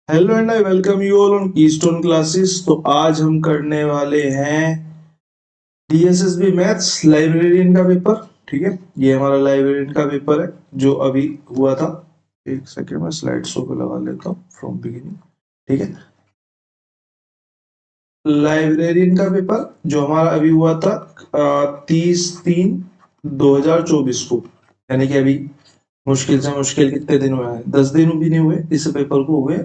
Hello and I welcome you all on keystone classes. तो आज हम करने वाले हैं डीएसएसबी मैथ्स लाइब्रेरियन का पेपर। ठीक है, ये हमारा लाइब्रेरियन का पेपर है जो अभी हुआ था। एक सेकंड में स्लाइड शो पे लगा लेता हूँ फ्रॉम बिगिनिंग। ठीक है, लाइब्रेरियन का पेपर जो हमारा अभी हुआ था 30/3/2024 को, यानी कि अभी मुश्किल से मुश्किल कितने दिन हुए हैं, 10 दिन भी नहीं हुए इस पेपर को हुए।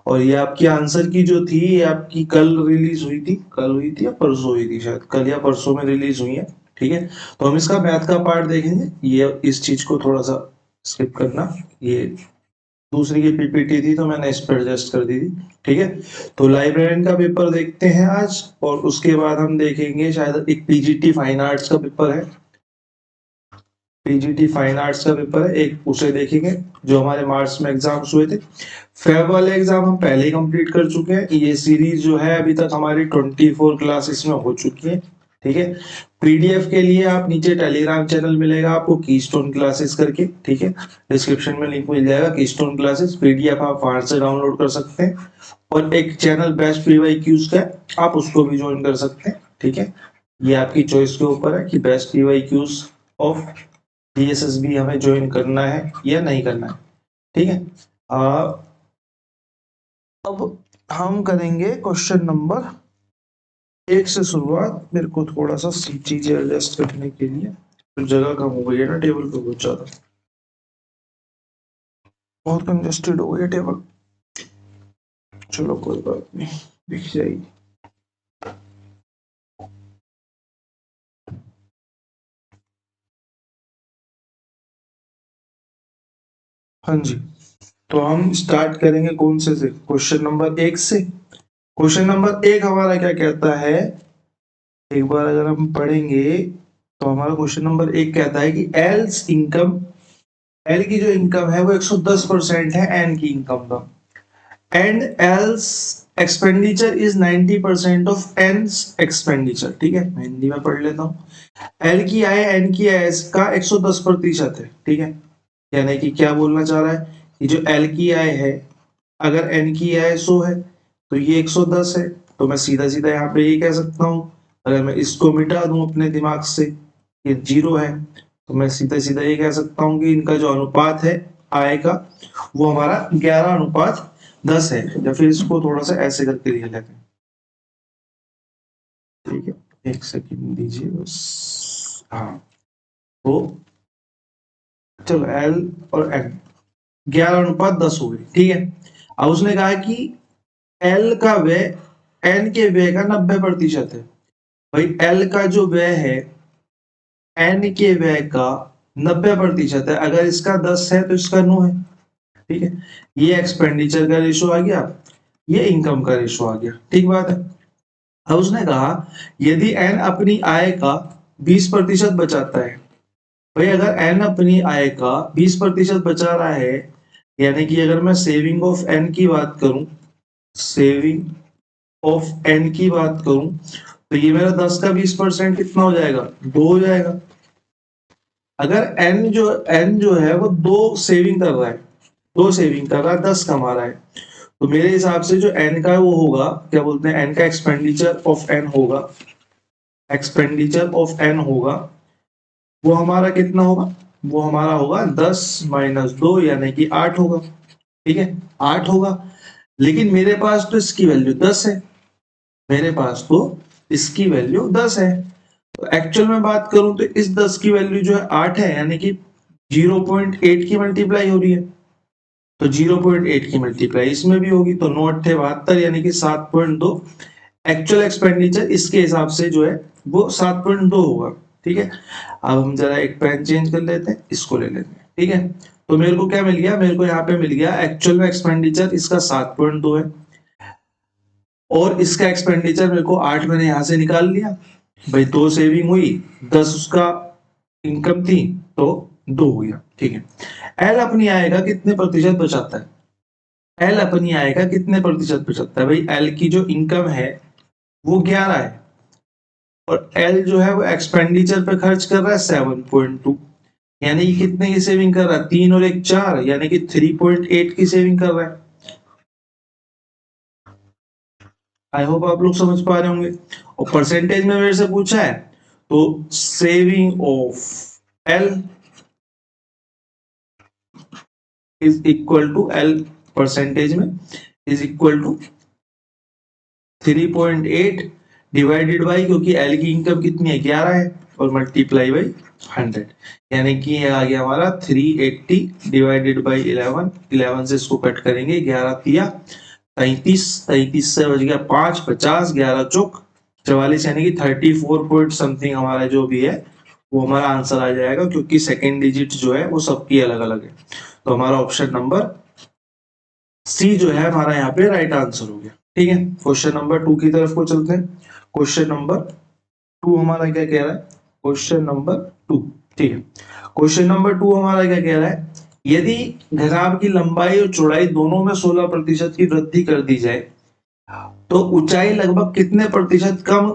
और ये आपकी आंसर की जो थी, ये आपकी कल रिलीज हुई थी, कल हुई थी या परसों हुई थी, शायद कल या परसों में रिलीज हुई है। ठीक है, तो हम इसका मैथ का पार्ट देखेंगे। ये इस चीज को थोड़ा सा स्किप करना, ये दूसरी की पीपीटी थी तो मैंने इस पर एडजस्ट कर दी थी। ठीक है, तो लाइब्रेरियन का पेपर देखते हैं आज, और उसके बाद हम देखेंगे शायद एक पीजीटी फाइन आर्ट्स का पेपर है। पीजीटी फाइन आर्ट्स का पेपर है एक, उसे देखेंगे जो हमारे मार्च में एग्जाम्स हुए थे। फेब वाले एग्जाम हम पहले ही कंप्लीट कर चुके हैं। ये सीरीज जो है अभी तक हमारी 24 क्लासेस में हो चुकी है। ठीक है, पीडीएफ के लिए आप नीचे टेलीग्राम चैनल मिलेगा आपको कीस्टोन क्लासेस करके। ठीक है, डिस्क्रिप्शन में लिंक मिल जाएगा कीस्टोन क्लासेस, पीडीएफ आप वहां से डाउनलोड कर सकते हैं। और एक चैनल बेस्ट पीवाईक्यूज का है, आप उसको भी ज्वाइन कर सकते हैं। ठीक है, ये आपकी चॉइस के ऊपर है कि बेस्ट पीवाईक्यूज ऑफ डीएसएसबी हमें ज्वाइन करना है या नहीं करना है। ठीक है, अब हम करेंगे क्वेश्चन नंबर 1 से शुरुआत। मेरे को थोड़ा सा चीजें एडजस्ट करने के लिए तो जगह कम हो गई है ना टेबल पे, बहुत ज्यादा, बहुत कंजेस्टेड हो गई है टेबल। चलो कोई बात नहीं, दिख जाएगी। हाँ जी, तो हम स्टार्ट करेंगे कौन से क्वेश्चन नंबर 1 से। क्वेश्चन नंबर 1 हमारा क्या कहता है, एक बार अगर हम पढ़ेंगे तो हमारा क्वेश्चन नंबर 1 कहता है कि एल्स इनकम, एल की जो इनकम है वो 110% है एन की इनकम का, and L's expenditure is 90% of N's expenditure. ठीक है, मैं हिंदी में पढ़ लेता हूँ। एल की आय एन की आय का 110% है। ठीक है, यानी कि क्या बोलना चाह रहा है कि जो एल की आय है, अगर एन की आय 100 है तो ये 110 है। तो मैं सीधा सीधा यहाँ पे ये कह सकता हूँ, अगर मैं इसको मिटा दूं अपने दिमाग से, ये 0 है, तो मैं सीधा सीधा ये कह सकता हूँ कि इनका जो अनुपात है आय का, वो हमारा 11/10 है। या फिर इसको थोड़ा सा ऐसे करके लिख लेते हैं। ठीक है, एक सेकंड दीजिए बस। हाँ, तो चलो एल और एन 11/10 हो गई। ठीक है, अब उसने कहा कि एल का व्यय एन के व्यय का 90% है। भाई एल का जो व्यय है एन के व्यय का 90% है, अगर इसका 10 है तो इसका 9 है। ठीक है, ये एक्सपेंडिचर का रेशो आ गया, ये इनकम का रेशो आ गया। ठीक बात है। अब उसने कहा यदि एन अपनी आय का 20% बचाता है। भाई अगर एन अपनी आय का 20% बचा रहा है, यानी कि अगर मैं सेविंग ऑफ एन की बात करूं, सेविंग ऑफ एन की बात करूं, तो ये मेरा 10 का 20% कितना हो जाएगा, 2 हो जाएगा। अगर एन जो है वो दो सेविंग कर रहा है, 2 सेविंग कर रहा है, 10 कमा रहा है, तो मेरे हिसाब से जो एन का वो होगा, क्या बोलते हैं, एन का एक्सपेंडिचर ऑफ एन होगा, एक्सपेंडिचर ऑफ एन होगा, वो हमारा कितना होगा, वो हमारा होगा 10 - 2 यानी कि 8 होगा। ठीक है, 8 होगा। लेकिन मेरे पास तो इसकी वैल्यू 10 है, मेरे पास तो इसकी वैल्यू 10 है। तो एक्चुअल में बात करूं तो इस 10 की वैल्यू जो है 8 है, यानी कि 0.8 की मल्टीप्लाई हो रही है। तो 0.8 की मल्टीप्लाई इसमें भी होगी, तो 9×8 = 72, यानी कि 7.2। एक्चुअल एक्सपेंडिचर इसके हिसाब से जो है वो 7.2 होगा। ठीक है, अब हम जरा एक पेन चेंज कर लेते हैं, इसको ले लेते हैं। ठीक है, तो मेरे को क्या मिल गया, मेरे को यहाँ पे मिल गया एक्चुअल में एक्सपेंडिचर इसका 7.2 है, और इसका एक्सपेंडिचर मेरे को 8 मैंने यहाँ से निकाल लिया। भाई 2 सेविंग हुई, 10 उसका इनकम थी, तो 2 हो गया। ठीक है, एल अपनी आय का कितने प्रतिशत बचाता है, एल अपनी आय का कितने प्रतिशत बचाता है। भाई एल की जो इनकम है वो 11 है, और एल जो है वो एक्सपेंडिचर पे खर्च कर रहा है 7.2, यानी कि कितने की सेविंग कर रहा है, 3 और 1 4, यानी कि 3.8 की सेविंग कर रहा है। आई होप आप लोग समझ पा रहे होंगे। और परसेंटेज में मेरे से पूछा है तो saving of L is equal to L, percentage में is equal to 3.8 divided by, क्योंकि एल की इनकम कितनी है 11 है, और मल्टीप्लाई बाई 100, यानी कि ये आ गया हमारा 380 डिवाइडेड बाई 11, 11 से इसको कट करेंगे, 11 तिया 33, 33 से बच गया 5, 50, 11 चौक 44, यानी कि 34 पॉइंट समथिंग हमारा जो भी है वो हमारा आंसर आ जाएगा, क्योंकि सेकेंड डिजिट जो है वो सबकी अलग अलग है। तो हमारा ऑप्शन नंबर सी जो है हमारा यहाँ पे राइट आंसर हो गया। ठीक है, क्वेश्चन नंबर 2 की तरफ को चलते हैं। क्वेश्चन नंबर 2 हमारा क्या कह रहा है, क्वेश्चन नंबर 2, ठीक है, क्वेश्चन नंबर 2 हमारा क्या कह रहा है, यदि घनाभ की लंबाई और चौड़ाई दोनों में 16% की वृद्धि कर दी जाए तो ऊंचाई लगभग कितने प्रतिशत कम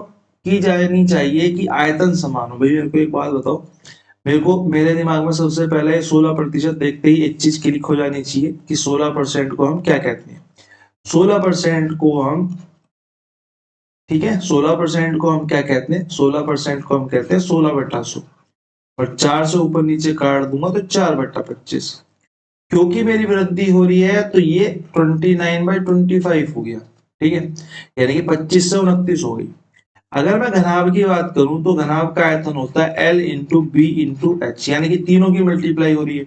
की जानी चाहिए कि आयतन समान हो। भाई मेरे को एक बात बताओ, मेरे दिमाग में सबसे पहले 16% देखते ही एक चीज क्लिक हो जानी चाहिए कि 16% को हम क्या कहते हैं। 16% को हम, ठीक है, 16% को हम क्या कहते हैं, 16% को हम कहते हैं 16/100, और 4 से ऊपर नीचे काट दूंगा तो 4/25। क्योंकि मेरी वृद्धि हो रही है तो ये 29/25 हो गया। ठीक है, यानी कि 25 से 29 हो गई। अगर मैं घनाभ की बात करूं तो घनाभ का आयतन होता है L into b into h, यानी कि तीनों की मल्टीप्लाई हो रही है।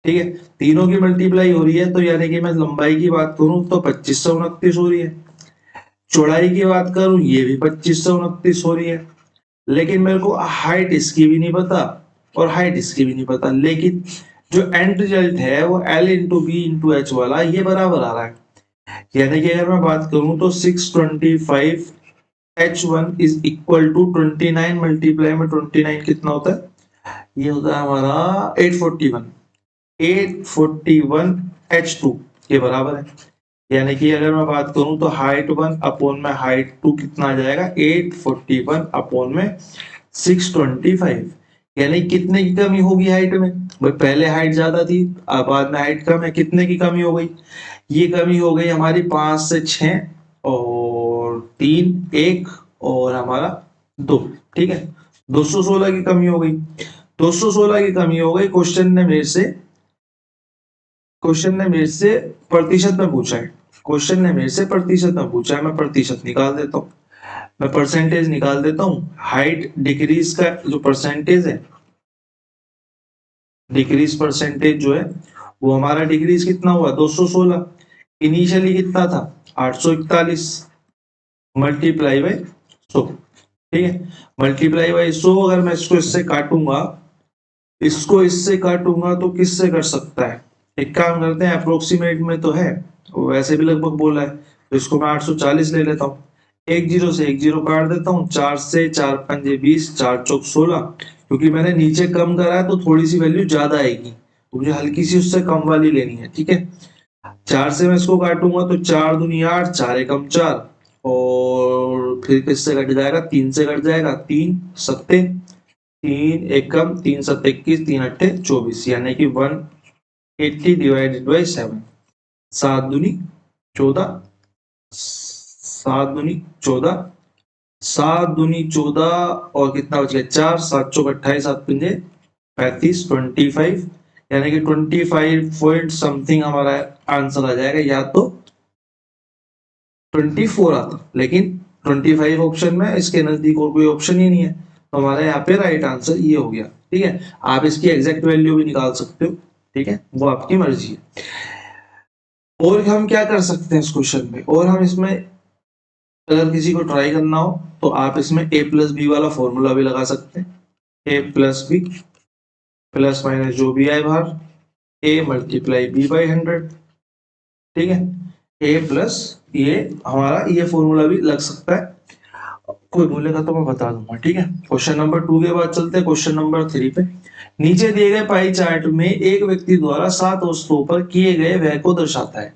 ठीक है, तीनों की मल्टीप्लाई हो रही है तो यानी कि मैं लंबाई की बात करूं तो 25 से 29 हो रही है, चौड़ाई की बात करूं ये भी 25 से 29 हो रही है। लेकिन मेरे को हाइट इसकी भी नहीं पता और हाइट इसकी भी नहीं पता, लेकिन जो एंड रिजल्ट है वो L into b into h वाला ये बराबर आ रहा है। यानी कि अगर मैं बात करूं तो 625 H1 is equal to 29 multiply में 29 कितना होता है, ये होता है हमारा 841, 841 H2 के बराबर है। यानी कि अगर मैं बात करूं तो हाइट 1 अपॉन में हाइट 2 कितना आ जाएगा, 841 अपॉन में 625, यानी कितने की कमी होगी हाइट में। भाई पहले हाइट ज्यादा थी, अब बाद में हाइट कम है, कितने की कमी हो गई, ये कमी हो गई हमारी 5 से 6 और 3 1 और हमारा 2। ठीक है, 216 की कमी हो गई, 216 की कमी हो गई। क्वेश्चन ने मेरे से प्रतिशत में पूछा है, क्वेश्चन ने मेरे से प्रतिशत में पूछा है, मैं प्रतिशत निकाल देता हूँ, मैं परसेंटेज निकाल देता हूँ। हाइट डिक्रीज का जो परसेंटेज है, डिक्रीज परसेंटेज जो है वो हमारा डिक्रीज कितना हुआ 216, इनिशियली कितना था 841 मल्टीप्लाई बाई 100। ठीक है, मल्टीप्लाई बाई 100, अगर मैं इसको इससे काटूंगा, इसको इससे काटूंगा तो किससे कर सकता है, एक काम करते हैं, अप्रोक्सीमेट में तो है, वैसे भी लगभग बोला है, तो इसको मैं 840 ले लेता हूँ, एक जीरो से एक जीरो काट देता हूँ, 4 से 4 पंजे 20, 4 चौक 16, क्योंकि मैंने नीचे कम करा है तो थोड़ी सी वैल्यू ज्यादा आएगी, तो मुझे हल्की सी उससे कम वाली लेनी है। ठीक है, 4 से मैं इसको काटूंगा तो 4 दूनी 8, 4 एकम 4, और फिर किससे कट जाएगा, 3 से कट जाएगा, 3 सत्ते, 3 एकम 3 सत्ते 21, 3 अट्ठे 24, यानी कि 180 डिवाइडेड बाई 7, 7 दूनी 14, 7 दूनी 14, 7 दूनी 14 और कितना बच गया 4, 7 चौक 28, 7 पंजे 35, 25, यानी कि 25 पॉइंट समथिंग हमारा आंसर आ जाएगा, या तो 24 आता, लेकिन 25 ऑप्शन में इसके नजदीक और कोई ऑप्शन ही नहीं है, तो हमारे यहाँ पे राइट आंसर ये हो गया। ठीक है, आप इसकी एग्जैक्ट वैल्यू भी निकाल सकते हो, ठीक है, वो आपकी मर्जी है। और हम क्या कर सकते हैं इस क्वेश्चन में, और हम इसमें अगर किसी को ट्राई करना हो तो आप इसमें a प्लस बी वाला फॉर्मूला भी लगा सकते हैं, a plus b plus minus जो भी आए बाहर, a मल्टीप्लाई बी बाई 100। ठीक है, a प्लस ये हमारा ये फॉर्मूला भी लग सकता है, कोई बोलेगा तो मैं बता दूंगा। ठीक है, क्वेश्चन नंबर 2 के बाद चलते हैं क्वेश्चन नंबर 3 पे। नीचे दिए गए पाई चार्ट में एक व्यक्ति द्वारा 7 वस्तुओं पर किए गए व्यय को दर्शाता है,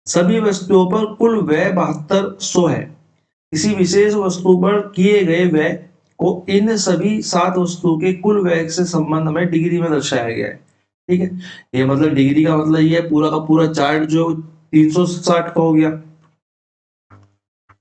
सभी वस्तुओं पर कुल व्यय 7200 है, किसी विशेष वस्तु पर किए गए व्यय को इन सभी 7 वस्तुओं के कुल व्यय से संबंध में डिग्री में दर्शाया गया है। ठीक है, ये मतलब डिग्री का मतलब ये पूरा का पूरा चार्ट जो 360 का हो गया,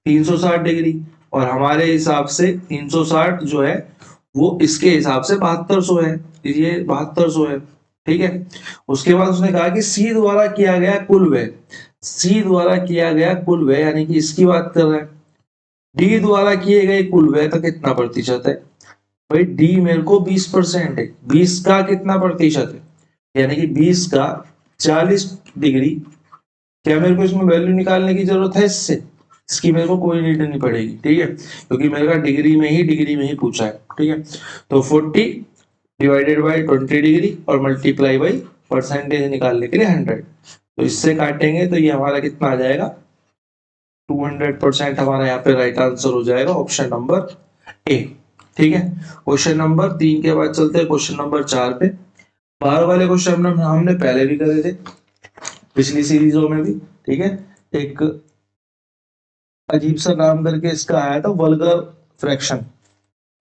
360 डिग्री, और हमारे हिसाब से 360 जो है वो इसके हिसाब से 7200 है, ये 7200 है, ठीक है। उसके बाद उसने कहा कि सी द्वारा किया गया कुल व्यय, सी द्वारा किया गया कुल व्यय यानी कि इसकी बात कर रहे हैं। डी द्वारा किए गए कुल व्यय का कितना प्रतिशत है? भाई डी मेरे को 20% है, 20 का कितना प्रतिशत है, यानी कि 20 का 40 डिग्री। क्या मेरे को इसमें वैल्यू निकालने की जरूरत है? इससे इसकी मेरे को कोई नीड नहीं पड़ेगी, ठीक है, क्योंकि मेरे का डिग्री में ही पूछा है, ठीक है। तो 40 डिवाइडेड बाई 20 डिग्री और मल्टीप्लाई बाई परसेंटेज निकालने के लिए 100, तो इससे काटेंगे तो ये हमारा कितना आ जाएगा? 200% हमारा यहाँ पे राइट आंसर हो जाएगा ऑप्शन नंबर ए, ठीक है। क्वेश्चन नंबर 3 के बाद चलते हैं क्वेश्चन नंबर 4 पे। बाहर वाले क्वेश्चन हमने पहले भी करे थे पिछली सीरीजों में भी, ठीक है। एक अजीब सा नाम करके इसका आया था, वल्गर फ्रैक्शन,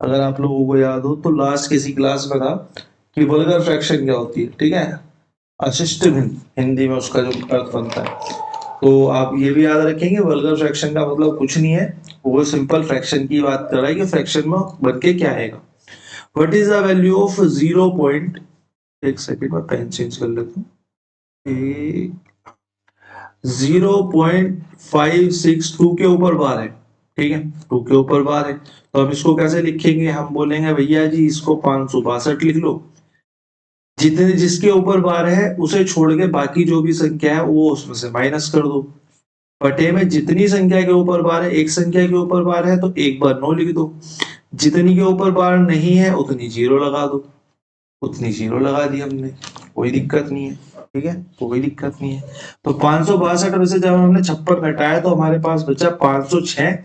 अगर आप लोगों को याद हो तो लास्ट किसी क्लास में था कि वल्गर फ्रैक्शन क्या होती है, ठीक है, अशिष्ट भिन्न हिंदी में उसका जो अर्थ बनता है। तो आप ये भी याद रखेंगे वल्गर फ्रैक्शन का मतलब कुछ नहीं है, वो सिंपल फ्रैक्शन की बात कर रहा है कि फ्रैक्शन में बन के क्या आएगा। What is the value of 0 point, एक सेकंड में पेन चेंज कर लेता हूँ, 0.562 के ऊपर बार है, ठीक है, 2 के ऊपर बार है, तो हम इसको कैसे लिखेंगे? हम बोलेंगे भैया जी इसको 562 लिख लो, जितने जिसके ऊपर बार है उसे छोड़ के बाकी जो भी संख्या है वो उसमें से माइनस कर दो। बटे में जितनी संख्या के ऊपर बार है, एक संख्या के ऊपर बार है तो एक बार 9 लिख दो, जितनी के ऊपर बार नहीं है उतनी 0 लगा दो, उतनी 0 लगा दी हमने, कोई दिक्कत नहीं है, ठीक है, कोई दिक्कत नहीं है। तो 562 में से जब हमने 56 घटाया तो हमारे पास बचा 506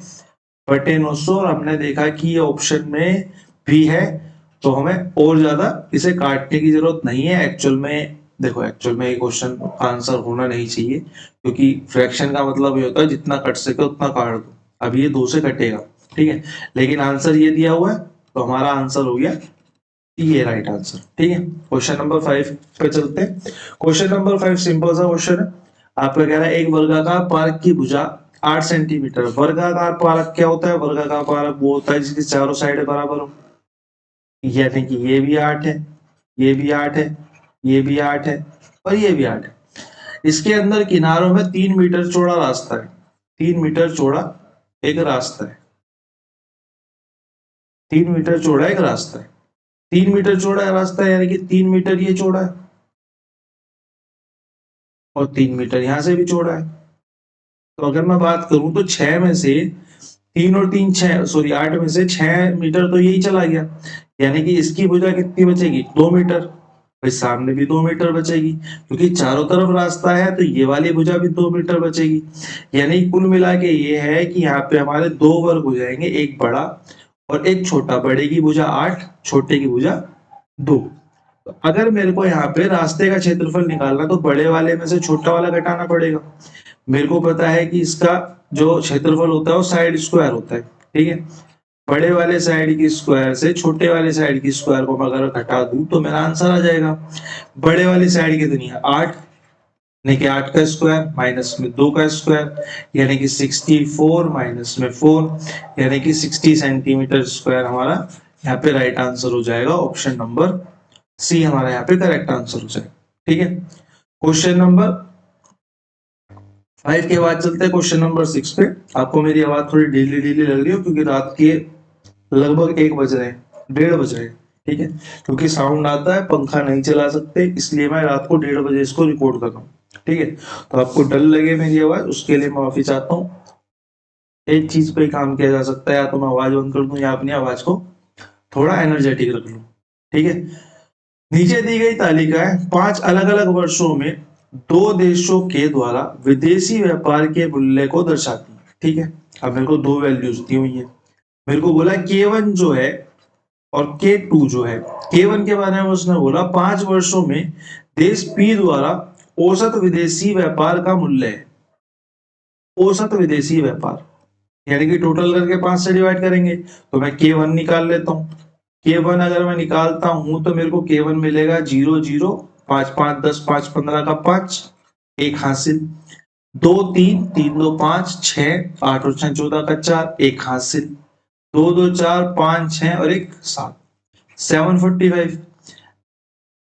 बटे 900, और हमने देखा कि ये ऑप्शन में भी है, तो हमें और ज्यादा इसे काटने की जरूरत नहीं है। एक्चुअल में देखो, एक्चुअल में ये क्वेश्चन आंसर होना नहीं चाहिए, क्योंकि फ्रैक्शन का मतलब ये होता है जितना कट सके उतना काट दो, अब ये 2 से कटेगा, ठीक है, लेकिन आंसर ये दिया हुआ है तो हमारा आंसर हो गया ये राइट आंसर, ठीक है। क्वेश्चन नंबर 5 पे चलते हैं। क्वेश्चन नंबर 5 सिंपल सा क्वेश्चन है, आपका कह रहा है एक वर्गाकार पार्क की भुजा 8 सेंटीमीटर। वर्गाकार पार्क क्या होता है? वर्गाकार पार्क वो होता है जिसकी चारों साइड बराबर हो, यानी कि ये भी 8 है, ये भी 8 है, ये भी 8 है और ये भी 8 है। इसके अंदर किनारों में 3 मीटर चौड़ा रास्ता है, 3 मीटर चौड़ा एक रास्ता है, 3 मीटर चौड़ा एक रास्ता है, 3 मीटर चौड़ा रास्ता है, यानी कि 3 मीटर ये चौड़ा है और 3 मीटर यहां से भी चौड़ा है। तो अगर मैं बात करूं तो 6 में से 3 और 3 6, सॉरी 8 में से 6 मीटर तो यही चला गया, यानी कि इसकी भुजा कितनी बचेगी? 2 मीटर। भाई सामने भी 2 मीटर बचेगी, क्योंकि चारों तरफ रास्ता है तो ये वाली भुजा भी 2 मीटर बचेगी। यानी कुल मिला के ये है कि यहाँ पे हमारे 2 वर्ग हो जाएंगे, एक बड़ा और एक छोटा। बड़े की भुजा 8, छोटे की भुजा 2। तो अगर मेरे को यहाँ पे रास्ते का क्षेत्रफल निकालना तो बड़े वाले में से छोटा वाला घटाना पड़ेगा। मेरे को पता है कि इसका जो क्षेत्रफल होता है वो साइड स्क्वायर होता है, ठीक है। बड़े वाले साइड की स्क्वायर से छोटे वाले साइड की स्क्वायर को अगर घटा दूं तो मेरा आंसर आ जाएगा। बड़े वाली साइड कितनी है? 8, यानी कि 8 का स्क्वायर माइनस में 2 का स्क्वायर, यानी कि 64 माइनस में 4, यानी कि 60 सेंटीमीटर स्क्वायर हमारा यहाँ पे राइट आंसर हो जाएगा। ऑप्शन नंबर सी हमारा यहाँ पे करेक्ट आंसर हो जाएगा, ठीक है। क्वेश्चन नंबर 5 के बाद चलते हैं क्वेश्चन नंबर 6 पे। आपको मेरी आवाज थोड़ी ढीली ढीली लग रही हो क्योंकि रात के लगभग 1 बज रहे हैं, 1:30 बज रहे हैं, ठीक है, क्योंकि साउंड आता है, पंखा नहीं चला सकते, इसलिए मैं रात को 1:30 बजे इसको रिकॉर्ड कर रहा हूँ, ठीक है। तो आपको डर लगे मेरी आवाज, उसके लिए माफी चाहता हूँ। एक चीज पे काम किया जा सकता है, या तो मैं आवाज बंद कर दूं या अपनी आवाज को थोड़ा एनर्जेटिक रख लूं, ठीक है। नीचे दी गई तालिका है 5 अलग अलग वर्षों में 2 देशों के द्वारा विदेशी व्यापार के मूल्य को दर्शाती है, ठीक है। अब मेरे को 2 वैल्यूज दी हुई है, मेरे को बोला K1 जो है और K2 जो है। K1 के बारे में उसने बोला 5 वर्षों में देश P द्वारा औसत विदेशी व्यापार का मूल्य है, औसत विदेशी व्यापार, यानी कि टोटल करके 5 से डिवाइड करेंगे, तो मैं K1 निकाल लेता हूँ। K1 अगर मैं निकालता हूं तो मेरे को K1 मिलेगा 0 0 5 5 10 5 15 का 5, एक हासिल। 2 3 3 2 5 6 8 और 6 14 का 4 एक हासिल 2 2 4 5 6 और एक 7 745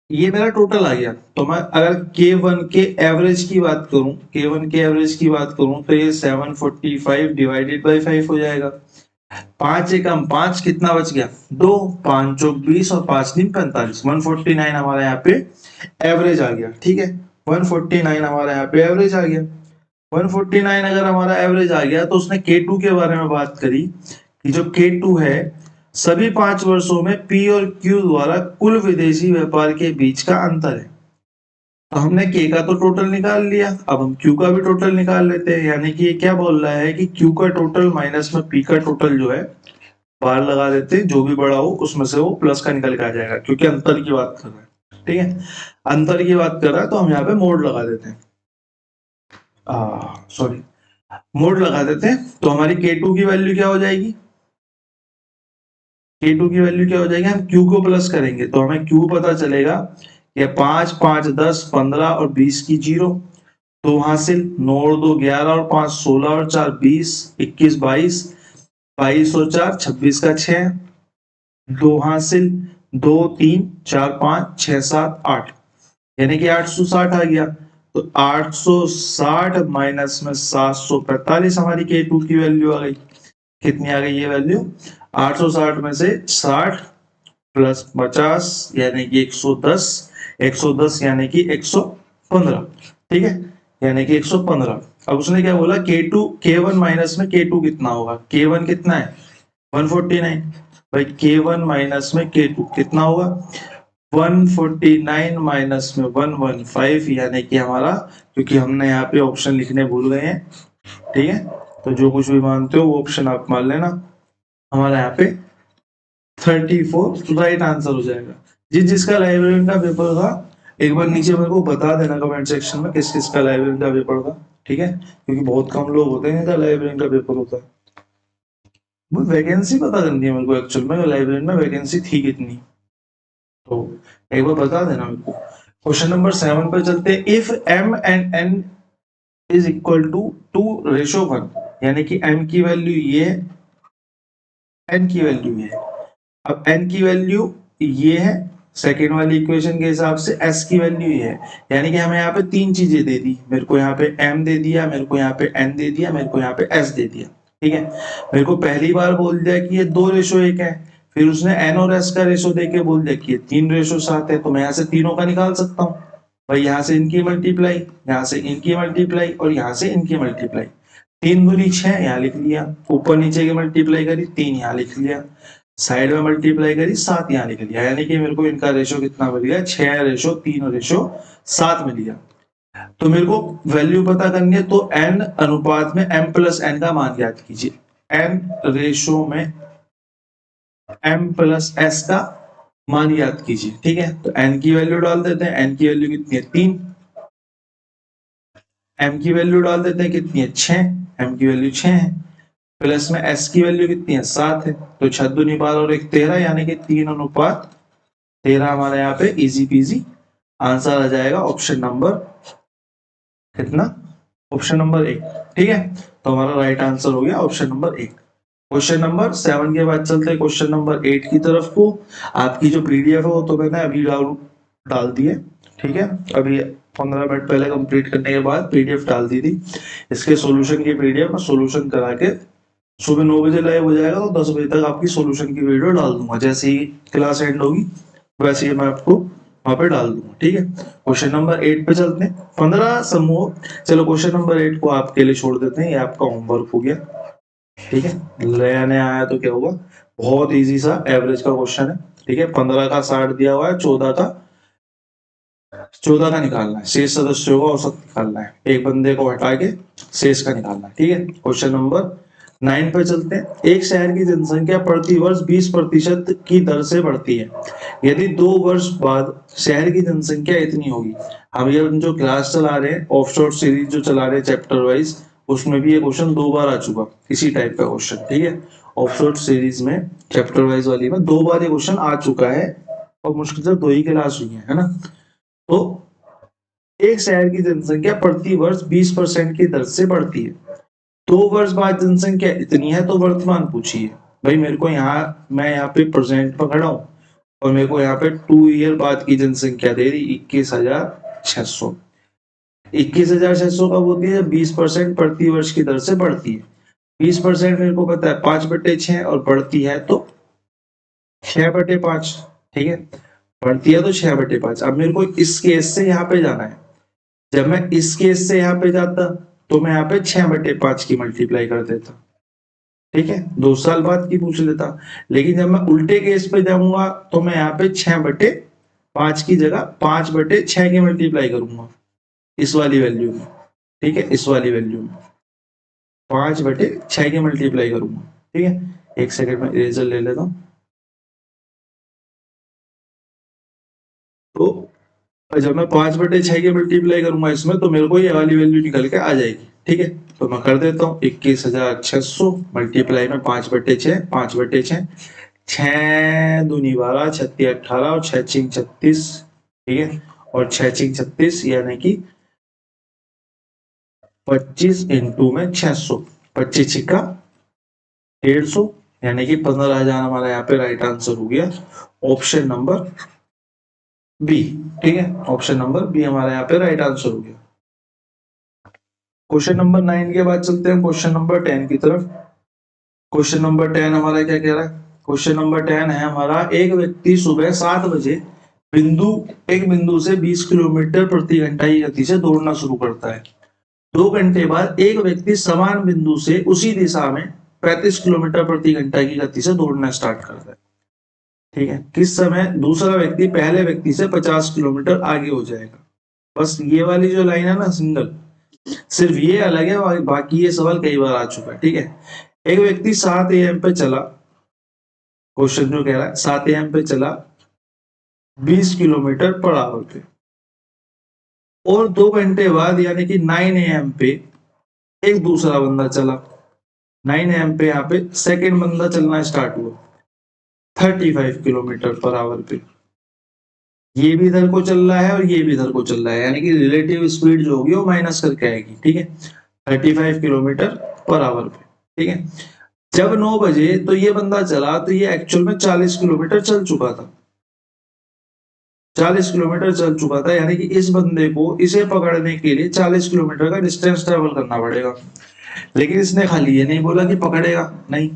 ये मेरा टोटल आ गया। तो मैं अगर K1 के एवरेज की बात करूं K1 के एवरेज की बात करूं तो ये 745 डिवाइडेड बाय 5 हो जाएगा। 5 एकम 5 कितना बच गया 2 5 चौक 20 और 5 दिन 45 149 हमारा यहाँ पे एवरेज आ गया। ठीक है 149 हमारा यहाँ पे एवरेज आ गया। 149 अगर हमारा एवरेज आ गया तो उसने K2 के बारे में बात करी कि जो K2 है सभी 5 वर्षों में P और Q द्वारा कुल विदेशी व्यापार के बीच का अंतर है। तो हमने K का तो टोटल निकाल लिया, अब हम Q का भी टोटल निकाल लेते हैं। यानी कि ये क्या बोल रहा है कि Q का टोटल माइनस में P का टोटल जो है बाहर लगा देते हैं, जो भी बड़ा हो उसमें से वो प्लस का निकल के आ जाएगा, क्योंकि अंतर की बात कर रहा है। ठीक है अंतर की बात कर रहा है तो हम यहाँ पे मोड लगा देते हैं, सॉरी मोड लगा देते हैं। तो हमारी K2 की वैल्यू क्या हो जाएगी, K2 की वैल्यू क्या हो जाएगी, हम Q को प्लस करेंगे तो हमें Q पता चलेगा कि 5 5 10 15 और 20 की 0 2 हासिल 9 और 2 11 और 5 16 और 4 20 21 22 22 और 4 26 का 6 2 हासिल 2 3 4 5 6 7 8 यानी कि 860 आ गया। तो 860 माइनस में 745 हमारी K2 की वैल्यू आ गई। कितनी आ गई ये वैल्यू 860 में से 60 प्लस 50 यानी कि 110 110 यानी कि 115। ठीक है यानी कि 115। अब उसने क्या बोला K2 K1 माइनस में K2 कितना होगा, K1 कितना है 149 भाई K1 माइनस में K2 कितना होगा 149 माइनस में 115 यानी कि हमारा, क्योंकि हमने यहाँ पे ऑप्शन लिखने भूल गए हैं। ठीक है तो जो कुछ भी मानते हो वो ऑप्शन आप मान लेना, हमारा यहाँ पे 34 राइट आंसर हो जाएगा। जिसका लाइब्रेरी का पेपर था एक बार नीचे मेरे को बता देना कमेंट सेक्शन में किस किस का लाइब्रेरी का पेपर था। ठीक है क्योंकि बहुत कम लोग होते हैं जिनका लाइब्रेरी का पेपर होता है। वैकेंसी पता करनी है मेरे को, एक्चुअल में लाइब्रेरी में वैकेंसी थी कितनी, तो एक बार बता देना मेरे को। क्वेश्चन नंबर 7 पे चलते हैं। If m and n is equal to 2:1 यानी कि m की वैल्यू ये n की वैल्यू ये है। अब n की वैल्यू ये है सेकेंड वाली इक्वेशन के हिसाब से, s की वैल्यू ये है। यानी कि हमें यहाँ पे तीन चीजें दे दी, मेरे को यहाँ पे m दे दिया, मेरे को यहाँ पे n दे दिया, मेरे को यहाँ पे s दे दिया। ठीक है मेरे को पहली बार बोल दिया कि ये 2:1 है, फिर उसने n और s का रेशो देके बोल दिया कि ये 3:7 है। तो मैं यहाँ से तीनों का निकाल सकता हूँ भाई, यहाँ से इनकी मल्टीप्लाई, यहाँ से इनकी मल्टीप्लाई और यहाँ से इनकी मल्टीप्लाई। 3 दूनी 6 यहाँ लिख लिया, ऊपर नीचे की मल्टीप्लाई करी 3 यहाँ लिख लिया, साइड में मल्टीप्लाई करी 7 यहाँ लिख लिया। यानी कि मेरे को इनका रेशो कितना मिल गया 6:3:7 मिल गया। तो मेरे को वैल्यू पता करनी है तो n अनुपात में m प्लस n का मान याद कीजिए। n रेशो में m प्लस s का मान याद कीजिए। ठीक है तो n की वैल्यू डाल देते हैं, n की वैल्यू कितनी है 3, m की वैल्यू डाल देते हैं कितनी है 6, m की वैल्यू 6 है, प्लस में s की वैल्यू कितनी है 7 है। तो 6 दूनी 12 और 1 13 यानी कि 3:13 हमारे यहाँ पे इजी पीजी आंसर आ जाएगा ऑप्शन नंबर कितना, ऑप्शन नंबर 1। ठीक है तो हमारा राइट आंसर हो गया ऑप्शन नंबर 1। क्वेश्चन नंबर 7 के बाद चलते हैं क्वेश्चन नंबर 8 की तरफ को। आपकी जो पीडीएफ है वो तो मैंने अभी डाल दी है। ठीक है अभी 15 मिनट पहले कंप्लीट करने के बाद पीडीएफ डाल दी थी। इसके सॉल्यूशन की पीडीएफ और सॉल्यूशन करा के सुबह 9 बजे लाइव हो जाएगा, तो 10 बजे तक आपकी सॉल्यूशन की वीडियो डाल दूंगा। जैसे ही क्लास एंड होगी वैसे ही मैं आपको वहां पे डाल दूंगा। ठीक है क्वेश्चन नंबर 8 पे चलते हैं। 15 समूह, चलो क्वेश्चन नंबर 8 को आपके लिए छोड़ देते हैं, ये आपका होमवर्क हो गया। ठीक है नया नया आया तो क्या हुआ, बहुत इजी सा एवरेज का क्वेश्चन है। ठीक है 15 का 60 दिया हुआ है, 14 का निकालना है, शेष सदस्यों का औसत निकालना है, एक बंदे को हटा के शेष का निकालना है। ठीक है क्वेश्चन नंबर 9 पे चलते हैं। एक शहर की जनसंख्या प्रति वर्ष 20% की दर से बढ़ती है, यदि 2 वर्ष बाद शहर की जनसंख्या इतनी होगी। हम ये जो क्लास चला रहे हैं ऑफशोर सीरीज जो चला रहे हैं चैप्टर वाइज, उसमें भी ये क्वेश्चन 2 बार आ चुका इसी टाइप का क्वेश्चन। ठीक है ऑफशोर सीरीज में चैप्टर वाइज वाली में 2 बार ये क्वेश्चन आ चुका है और मुश्किल से 2 ही क्लास हुई है ना। तो एक शहर की जनसंख्या प्रति वर्ष 20% की दर से बढ़ती है। 2 वर्ष बाद जनसंख्या इतनी है तो वर्तमान पूछिए। भाई मेरे को यहाँ, मैं यहाँ पे प्रेजेंट में खड़ा हूँ और मेरे को यहाँ पे 2 ईयर बाद की जनसंख्या दे रही 21,600। 21,600 कब होती है? 20% प्रति वर्ष की दर से बढ़ती है। 20% मेरे को पता है 5/6 और बढ़ती है तो 6/5। ठीक है, बढ़ती है तो 6/5। अब मेरे को इस केस से यहाँ पे जाना है। जब मैं इस केस से यहाँ पे जाता तो मैं यहाँ पे 6/5 की मल्टीप्लाई कर देता। ठीक है, 2 साल बाद की पूछ लेता। लेकिन जब मैं उल्टे केस पे जाऊंगा तो मैं यहाँ पे 6/5 की जगह 5/6 की मल्टीप्लाई करूंगा इस वाली वैल्यू में। ठीक है, इस वाली वैल्यू में 5/6 की मल्टीप्लाई करूंगा। ठीक है, एक सेकंड में इरेजर ले लेता हूं। तो जब मैं 5/6 की मल्टीप्लाई करूंगा इसमें तो मेरे को ये वाली वैल्यू निकल के आ जाएगी। ठीक है, तो मैं कर देता हूँ 21,600 मल्टीप्लाई में 5/6, 5/6, 6×2 = 12, 6×3 = 18 और 6×4 = 36। ठीक है, और 6×4 = 36 यानी कि 25 इंटू में 600, 25×6 = 150 यानी कि 15,000 हमारा यहाँ पे राइट आंसर हो गया, ऑप्शन नंबर बी। ठीक है, ऑप्शन नंबर बी हमारा यहाँ पे राइट आंसर हो गया। क्वेश्चन नंबर 9 के बाद चलते हैं क्वेश्चन नंबर 10 की तरफ। क्वेश्चन नंबर 10 हमारा क्या कह रहा है? क्वेश्चन नंबर 10 है हमारा, एक व्यक्ति सुबह 7 बजे एक बिंदु से 20 किलोमीटर प्रति घंटा की गति से दौड़ना शुरू करता है। 2 घंटे बाद एक व्यक्ति समान बिंदु से उसी दिशा में 35 किलोमीटर प्रति घंटा की गति से दौड़ना स्टार्ट करता है। ठीक है, किस समय दूसरा व्यक्ति पहले व्यक्ति से 50 किलोमीटर आगे हो जाएगा? बस ये वाली जो लाइन है ना सिंगल, सिर्फ ये अलग है, बाकी ये सवाल कई बार आ चुका है। ठीक है, एक व्यक्ति 7 AM पे चला, क्वेश्चन जो कह रहा है 7 AM पे चला 20 किलोमीटर पर आवर पे, और 2 घंटे बाद यानी कि 9 AM पे एक दूसरा बंदा चला। 9 AM पे यहाँ पे सेकेंड बंदा चलना स्टार्ट हुआ 35 किलोमीटर पर आवर पे। ये भी इधर को चल रहा है और ये भी इधर को चल रहा है, यानी कि रिलेटिव स्पीड जो होगी वो माइनस करके आएगी। ठीक है, 35 किलोमीटर पर आवर पे। ठीक है, जब 9 बजे तो ये बंदा चला तो ये एक्चुअल में 40 किलोमीटर चल चुका था। 40 किलोमीटर चल चुका था, यानी कि इस बंदे को इसे पकड़ने के लिए 40 किलोमीटर का डिस्टेंस ट्रेवल करना पड़ेगा। लेकिन इसने खाली ये नहीं बोला कि पकड़ेगा, नहीं,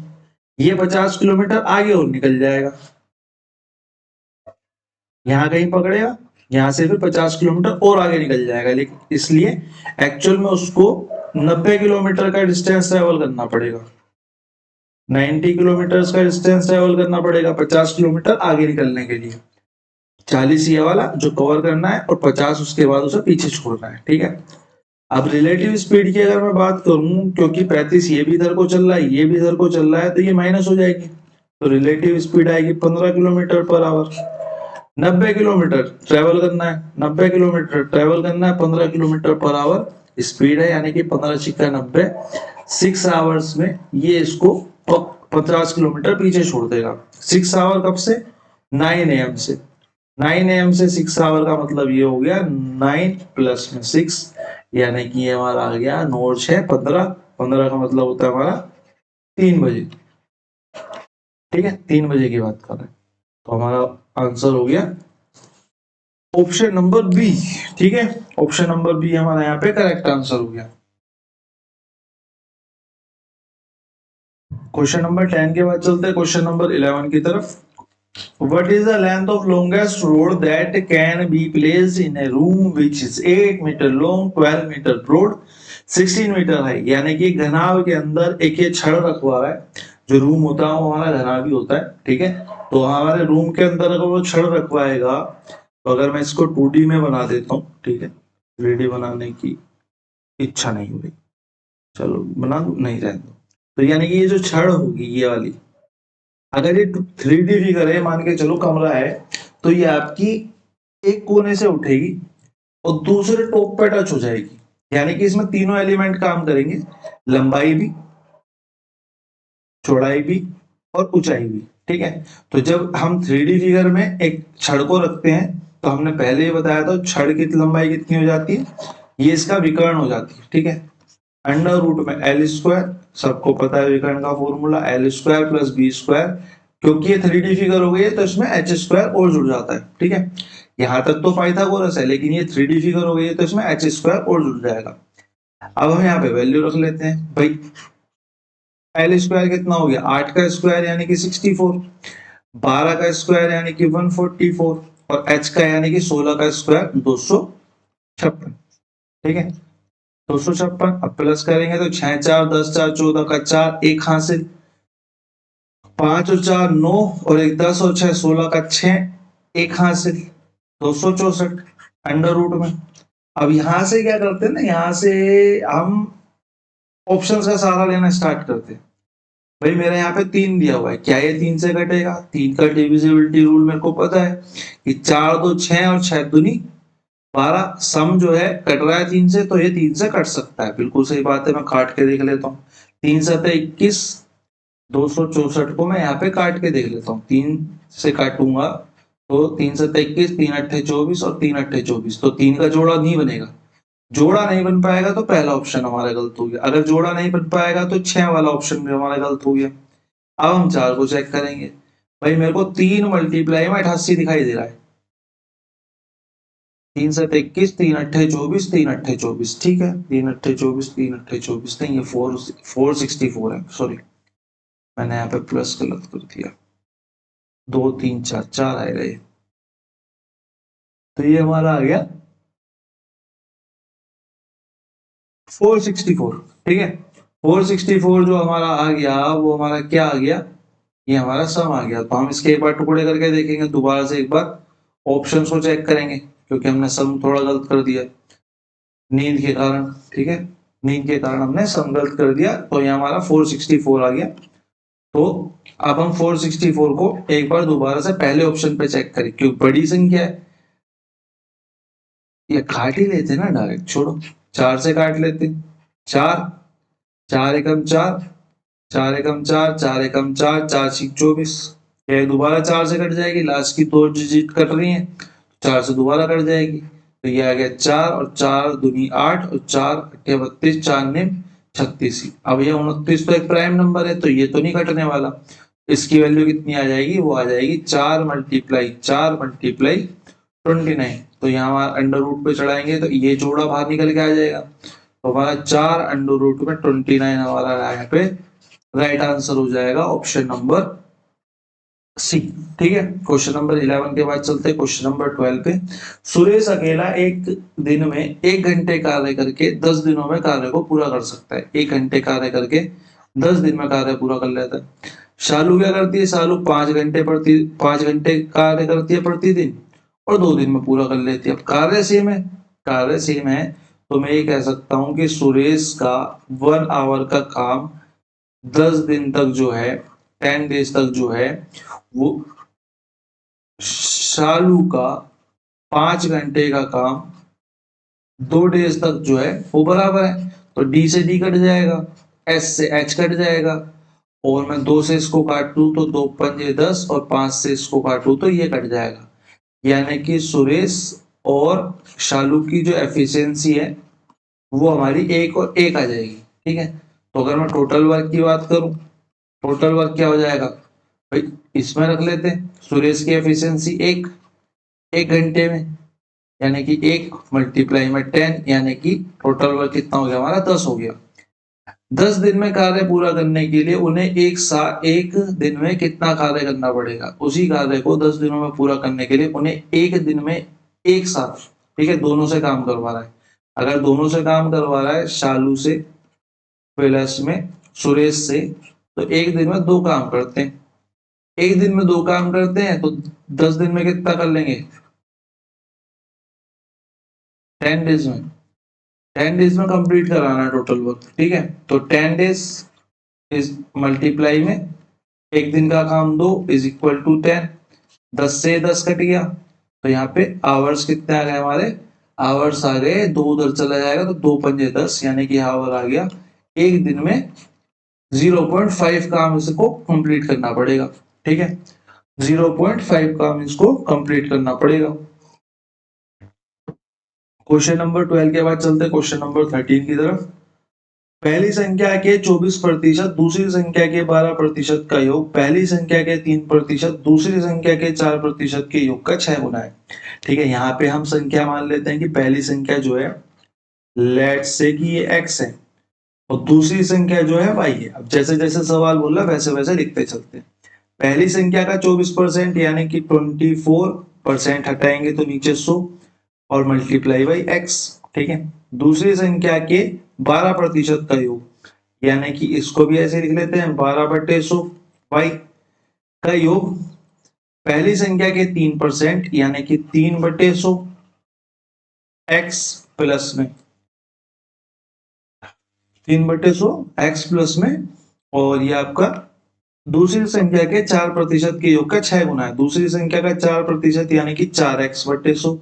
ये 50 किलोमीटर आगे और निकल जाएगा, यहाँ कहीं पकड़ेगा, यहाँ से फिर 50 किलोमीटर और आगे निकल जाएगा। लेकिन इसलिए एक्चुअल में उसको 90 किलोमीटर का डिस्टेंस ट्रेवल करना पड़ेगा, 90 किलोमीटर का डिस्टेंस ट्रेवल करना पड़ेगा 50 किलोमीटर आगे निकलने के लिए। 40 ये वाला जो कवर करना है और 50 उसके बाद उसे पीछे छोड़ना है। ठीक है, अब रिलेटिव स्पीड की अगर मैं बात करूं, क्योंकि 35 ये भी इधर को चल रहा है, ये भी इधर को चल रहा है, तो ये माइनस हो जाएगी, तो रिलेटिव स्पीड आएगी 15 kilometre per hour. 90 kilometre travel करना है, 90 किलोमीटर ट्रेवल करना है 15 किलोमीटर पर आवर स्पीड है, यानी कि 15×6 = 90। 6 आवर्स में ये इसको 50 किलोमीटर पीछे छोड़ देगा। 6 आवर कब से? 9 AM से। 9 AM से 6 आवर का मतलब ये हो गया 9 + में 6, यानी कि ये हमारा आ गया 9 और 6 15। 15 का मतलब होता है हमारा 3 बजे। ठीक है, 3 बजे की बात कर रहे हैं, तो हमारा आंसर हो गया ऑप्शन नंबर बी। ठीक है, ऑप्शन नंबर बी हमारा यहाँ पे करेक्ट आंसर हो गया। क्वेश्चन नंबर 10 के बाद चलते हैं क्वेश्चन नंबर 11 की तरफ। What is the length of longest road that can be placed in a room which is 8 meter long, 12 meter broad, 16 meter high? यानी कि घनाव के अंदर एक ये छड़ रखवा है, जो रूम होता है वो हमारा घनाव भी होता है। ठीक है, तो हमारे रूम के अंदर अगर वो छड़ रखवाएगा, तो अगर मैं इसको 2D में बना देता हूँ, ठीक है, 3D बनाने की इच्छा नहीं हुई, चलो बना दू, नहीं रहने दो। तो यानी कि ये जो छड़ होगी ये वाली, अगर ये 3D फिगर है, मान के चलो कमरा है, तो ये आपकी एक कोने से उठेगी और दूसरे टॉप पे टच हो जाएगी, यानी कि इसमें तीनों एलिमेंट काम करेंगे, लंबाई भी, चौड़ाई भी और ऊंचाई भी। ठीक है, तो जब हम 3D फिगर में एक छड़ को रखते हैं तो हमने पहले ही बताया था छड़ की लंबाई कितनी हो जाती है, ये इसका विकर्ण हो जाती है, ठीक है। अंडर रूट में एल स्क्वायर, सबको पता है विकर्ण का formula l square plus b square, क्योंकि ये 3D फिगर हो गई है तो इसमें एच स्क्वायर और जुड़ जाता है, ठीक है। यहां तक तो पाइथागोरस है, लेकिन ये 3D फिगर हो गई है तो इसमें एच स्क्वायर और जुड़ जाएगा। अब हम यहाँ पे वैल्यू रख लेते हैं भाई, एल स्क्वायर कितना हो गया 8 का स्क्वायर यानी कि 64, 12 का स्क्वायर यानी कि 144 और एच का यानी कि 16 का स्क्वायर 256, ठीक है 256। अब प्लस करेंगे तो 6 4 10 4 14 का 4 एक हासिल, 5 और 4 9 और 1 10 और 6 16 का 6 एक हासिल 264 अंडर रूट में। अब यहां से क्या करते हैं ना, यहां से हम ऑप्शंस का सहारा लेना स्टार्ट करते हैं। भाई मेरा यहाँ पे 3 दिया हुआ है, क्या ये 3 से कटेगा? 3 का डिविजिबिलिटी रूल मेरे को पता है कि 4 2 6 और 6 दूनी 12, सम जो है कट रहा है 3 से, तो ये 3 से कट सकता है, बिल्कुल सही बात है। मैं काट के देख लेता हूँ, 3 7 21, 264 को मैं यहाँ पे काट के देख लेता हूँ, 3 से काटूंगा तो 3 7 21, 3 8 24 और 3 8 24, तो 3 का जोड़ा नहीं बनेगा। जोड़ा नहीं बन पाएगा तो पहला ऑप्शन हमारा गलत हो गया, अगर जोड़ा नहीं बन पाएगा तो 6 वाला ऑप्शन भी हमारा गलत हो गया। अब हम 4 को चेक करेंगे, भाई मेरे को 3 मल्टीप्लाई में 88 दिखाई दे रहा है, 3 7 21, 3 8 24, 3 8 24, ठीक है 3 8 24, 3 8 24 नहीं, ये 464 है, सॉरी मैंने यहाँ पे प्लस गलत कर दिया, 2 3 4 4 आएगा ये, तो ये हमारा आ गया 464, ठीक है 464 जो हमारा आ गया वो हमारा क्या आ गया, ये हमारा सम आ गया। तो हम इसके एक बार टुकड़े करके देखेंगे, दोबारा से एक बार ऑप्शंस को चेक करेंगे, क्योंकि हमने सम थोड़ा गलत कर दिया नींद के कारण, ठीक है नींद के कारण हमने सम गलत कर दिया, तो ये हमारा 464 आ गया। तो अब हम 464 को एक बार दोबारा से पहले ऑप्शन पे चेक करें, क्योंकि बड़ी संख्या है, ये काट ही लेते ना डायरेक्ट, छोड़ो 4 से काट लेते, 4 4 एकम 4, 4 एकम 4, 4 एकम 4, 4 6 24, ये दोबारा 4 से कट जाएगी, लास्ट की 2 डिजिट कट रही है, 4 से दोबारा कट जाएगी, तो ये आ गया 4 और 4 दूनी 8 और 4 अट्ठे 32, 4 निम 36। अब ये 29 तो एक प्राइम नंबर है, तो ये तो नहीं कटने वाला, इसकी वैल्यू कितनी आ जाएगी, वो आ जाएगी 4 मल्टीप्लाई 29, तो यहाँ हमारा अंडर रूट पे चढ़ाएंगे तो ये जोड़ा बाहर निकल के आ जाएगा, तो हमारा 4 अंडर रूट में 29 हमारा यहाँ पे राइट आंसर हो जाएगा, ऑप्शन नंबर सी, ठीक है। क्वेश्चन नंबर 11 के बाद चलते हैं क्वेश्चन नंबर 12 पे। सुरेश अकेला एक दिन में 1 घंटे कार्य करके 10 दिनों में कार्य को पूरा कर सकता है, 1 घंटे कार्य करके 10 दिन में कार्य पूरा कर लेता है। शालू क्या करती है, शालू 5 घंटे कार्य करती है प्रतिदिन और 2 दिन में पूरा कर लेती है। अब कार्य सेम है, तो मैं ये कह सकता हूं कि सुरेश का 1 आवर का काम 10 दिन तक जो है, 10 डेज तक जो है, वो शालू का 5 घंटे का काम 2 डेज तक जो है वो बराबर है, तो डी से डी कट जाएगा, एस से एच कट जाएगा, और मैं 2 से इसको काटूं तो 2 पंजे 10 और 5 से इसको काटूं तो ये कट जाएगा, यानी कि सुरेश और शालू की जो एफिशिएंसी है वो हमारी 1 और 1 आ जाएगी, ठीक है। तो अगर मैं टोटल वर्क की बात करूं, टोटल वर्क क्या हो जाएगा भाई, इसमें रख लेते हैं सुरेश की एफिशिएंसी 1 घंटे में, यानी कि 1 मल्टीप्लाई में 10, यानी कि टोटल वर्क कितना हो गया हमारा 10 हो गया। 10 दिन में कार्य पूरा करने के लिए उन्हें एक दिन में कितना कार्य करना पड़ेगा, उसी कार्य को 10 दिनों में पूरा करने के लिए उन्हें एक दिन में एक साथ, ठीक है दोनों से काम करवा रहा है। अगर दोनों से काम करवा रहा है, शालू से प्लस में सुरेश से, तो एक दिन में 2 काम करते हैं, एक दिन में 2 काम करते हैं तो 10 दिन में कितना कर लेंगे, 10 डेज में, 10 डेज में कंप्लीट कराना है टोटल वर्क, ठीक है। तो 10 डेज इज मल्टीप्लाई में एक दिन का काम 2 इज इक्वल टू 10, 10 से 10 कट गया, तो यहाँ पे आवर्स कितने आ गए हमारे, आवर्स आ गए 2 उधर चला जाएगा तो 2 पंजे 10, यानी कि आवर आ गया, एक दिन में 0.5 काम इसको कंप्लीट करना पड़ेगा, ठीक है 0.5 काम इसको कंप्लीट करना पड़ेगा। क्वेश्चन नंबर 12 के बाद चलते क्वेश्चन नंबर 13 की तरफ। पहली संख्या के 24%, दूसरी संख्या के 12% का योग पहली संख्या के 3%, दूसरी संख्या के 4% के योग का 6 गुना है। ठीक है, यहाँ पे हम संख्या मान लेते हैं कि पहली संख्या जो है लेट्स से कि ये x है और दूसरी संख्या जो है y है। अब जैसे जैसे सवाल बोल रहा है वैसे वैसे लिखते चलते हैं। पहली संख्या का 24% यानी कि 24% हटाएंगे तो नीचे 100 और मल्टीप्लाई बाई x। ठीक है, दूसरी संख्या के 12% का योग यानी कि इसको भी ऐसे लिख लेते हैं 12/100 y का योग पहली संख्या के 3% यानी कि 3/100 x प्लस में 3/100 x प्लस में, और ये आपका दूसरी संख्या के 4% के योग का 6 गुना है। दूसरी संख्या का 4% यानी कि 4x/100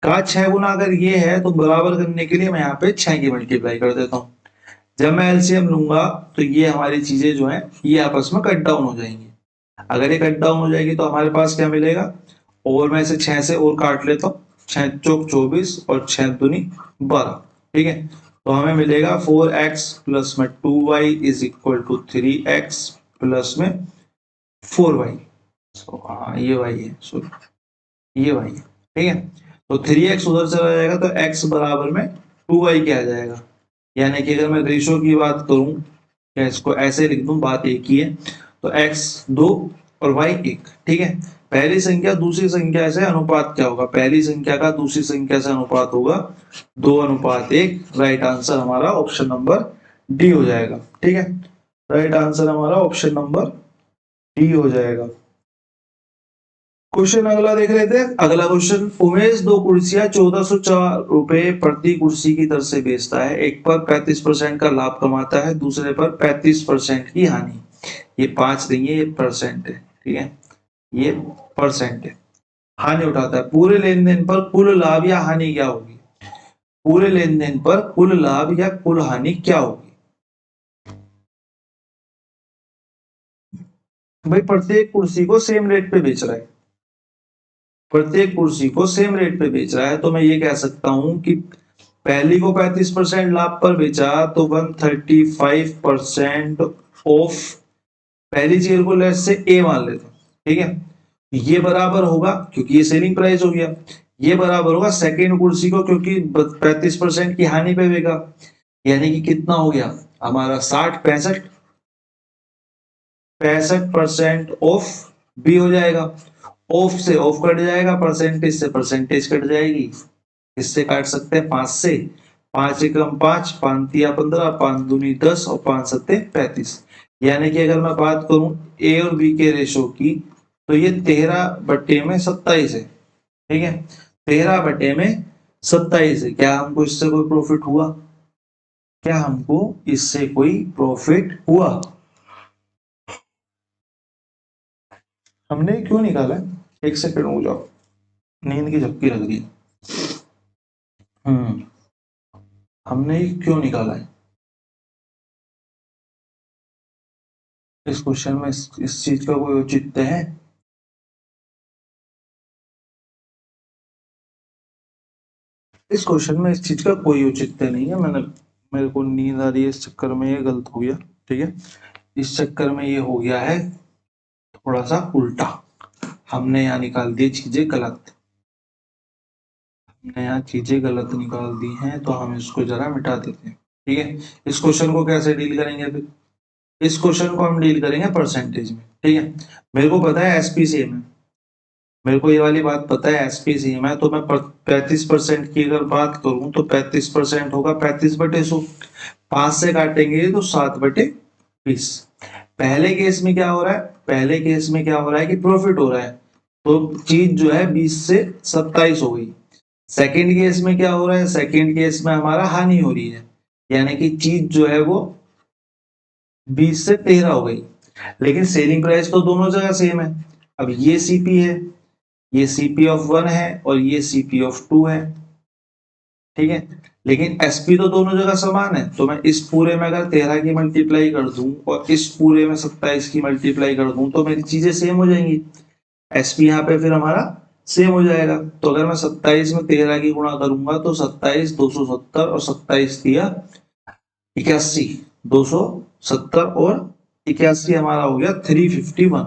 का 6 गुना अगर ये है तो बराबर करने के लिए मैं यहाँ पे 6 की मल्टीप्लाई कर देता हूँ। जब मैं एलसीएम लूंगा तो ये हमारी चीजें जो है ये आपस में कट डाउन हो जाएंगी। अगर ये कट डाउन हो जाएगी तो हमारे पास क्या मिलेगा, और मैं इसे 6 से और काट लेता हूँ, 6 चौक 24 और 6 दूनी 12। ठीक है, तो हमें मिलेगा 4x प्लस में 2y is equal to 3x plus में 4y। हाँ ये y है, सॉरी ये y है। ठीक है, तो 3x उधर चला जाएगा तो x बराबर में 2y क्या आ जाएगा, यानी कि अगर मैं रेशियो की बात करूं या इसको ऐसे लिख दूं, बात एक ही है, तो x 2 और y 1। ठीक है, पहली संख्या दूसरी संख्या से अनुपात क्या होगा, पहली संख्या का दूसरी संख्या से अनुपात होगा 2:1। राइट आंसर हमारा ऑप्शन नंबर डी हो जाएगा। ठीक है, राइट आंसर हमारा ऑप्शन नंबर डी हो जाएगा। क्वेश्चन अगला देख लेते हैं। अगला क्वेश्चन, उमेश 2 कुर्सियां 1404 रुपए प्रति कुर्सी की दर से बेचता है। एक पर 35% का लाभ कमाता है, दूसरे पर 35% की हानि। ये 5 नहीं है, ये परसेंट है। ठीक है, ये परसेंट है। हानि उठाता है, पूरे लेन देन पर कुल लाभ या हानि क्या होगी, पूरे लेन देन पर कुल लाभ या कुल हानि क्या होगी। भाई प्रत्येक कुर्सी को सेम रेट पे बेच रहा है, प्रत्येक कुर्सी को सेम रेट पे बेच रहा है, तो मैं ये कह सकता हूं कि पहली को 35% लाभ पर बेचा तो 135% ऑफ पहली चेयर को लेट्स से ए मान लेते हैं। ठीक है, ये बराबर होगा क्योंकि ये सेलिंग प्राइस हो गया, ये बराबर होगा सेकेंड कुर्सी को क्योंकि 35% की हानि पे बेचा, यानी कि कितना हो गया हमारा 65% ऑफ बी हो जाएगा। ऑफ से ऑफ कट जाएगा, परसेंटेज से परसेंटेज कट जाएगी, इससे काट सकते हैं 5 से, 5 एकम 5, 5 तिया 15, 5 दूनी 10 और 5 सत्ते 35। यानी कि अगर मैं बात करूं ए और बी के रेशो की तो ये 13/27 है। ठीक है, 13/27 है। क्या हमको इससे कोई प्रॉफिट हुआ, क्या हमको इससे कोई प्रॉफिट हुआ, हमने क्यों निकाला है, एक सेकंड हो जाओ, नींद की झपकी लग रही है। हमने क्यों निकाला है, इस क्वेश्चन में इस चीज का कोई औचित्य है, इस क्वेश्चन में इस चीज का कोई औचित्य नहीं है। मेरे को नींद आ रही है, इस चक्कर में ये गलत हो गया। ठीक है, इस चक्कर में ये हो गया है थोड़ा सा उल्टा, हमने यहाँ निकाल दी चीजें गलत, हमने यहाँ चीजें गलत निकाल दी हैं, तो हम इसको जरा मिटा देते हैं। ठीक है, इस क्वेश्चन को कैसे डील करेंगे फिर, इस क्वेश्चन को हम डील करेंगे परसेंटेज में। ठीक है, मेरे को पता है एसपी सेम है, मेरे को ये वाली बात पता है एसपी सेम है, तो मैं 35% की अगर बात करूं तो 35% होगा 35/100, 5 से काटेंगे तो 7/20। पहले केस में क्या हो रहा है, पहले केस में क्या हो रहा है कि प्रॉफिट हो रहा है, तो चीज जो है 20 से 27 हो गई। सेकेंड केस में क्या हो रहा है, सेकेंड केस में हमारा हानि हो रही है, यानी कि चीज जो है वो 20 से 13 हो गई, लेकिन सेलिंग प्राइस तो दोनों जगह सेम है। अब ये सीपी है, ये सीपी ऑफ 1 है और ये सीपी ऑफ 2 है। ठीक है, लेकिन एसपी तो दोनों जगह समान है, तो मैं इस पूरे में अगर 13 की मल्टीप्लाई कर दूं और इस पूरे में 27 की मल्टीप्लाई कर दूं तो मेरी चीजें सेम हो जाएंगी। एसपी यहाँ पे फिर हमारा सेम हो जाएगा। तो अगर मैं 27 में 13 की गुणा करूंगा तो 27 270 और 27 दिया 81, 270 और 81 हमारा हो गया 351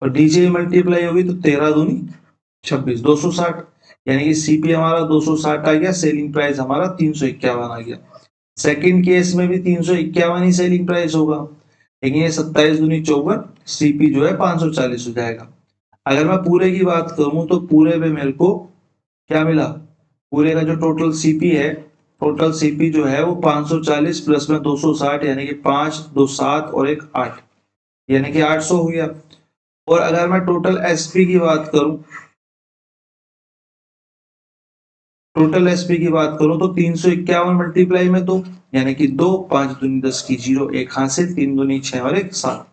और डीजे मल्टीप्लाई होगी तो 13 दूनी 26, 260, यानी कि सीपी हमारा 260 आ गया, सेलिंग प्राइस हमारा 351 आ गया। सेकंड केस में भी 351 ही सेलिंग प्राइस होगा, लेकिन ये 27 दूनी 54, सीपी जो है 540 हो जाएगा। अगर मैं पूरे की बात करूं तो पूरे में मेरे को क्या मिला, पूरे का जो टोटल सीपी है, टोटल सीपी जो है वो 540 प्लस में 260 यानी कि 5 2 7 और एक 8 यानी कि 800 हो गया। और अगर मैं टोटल एसपी की बात करूं, टोटल एसपी की बात करूं तो 351 मल्टीप्लाई में 2 यानी कि 2, 5 दूनी 10 की 0, एक हासिल, 3 दूनी 6 और एक 7,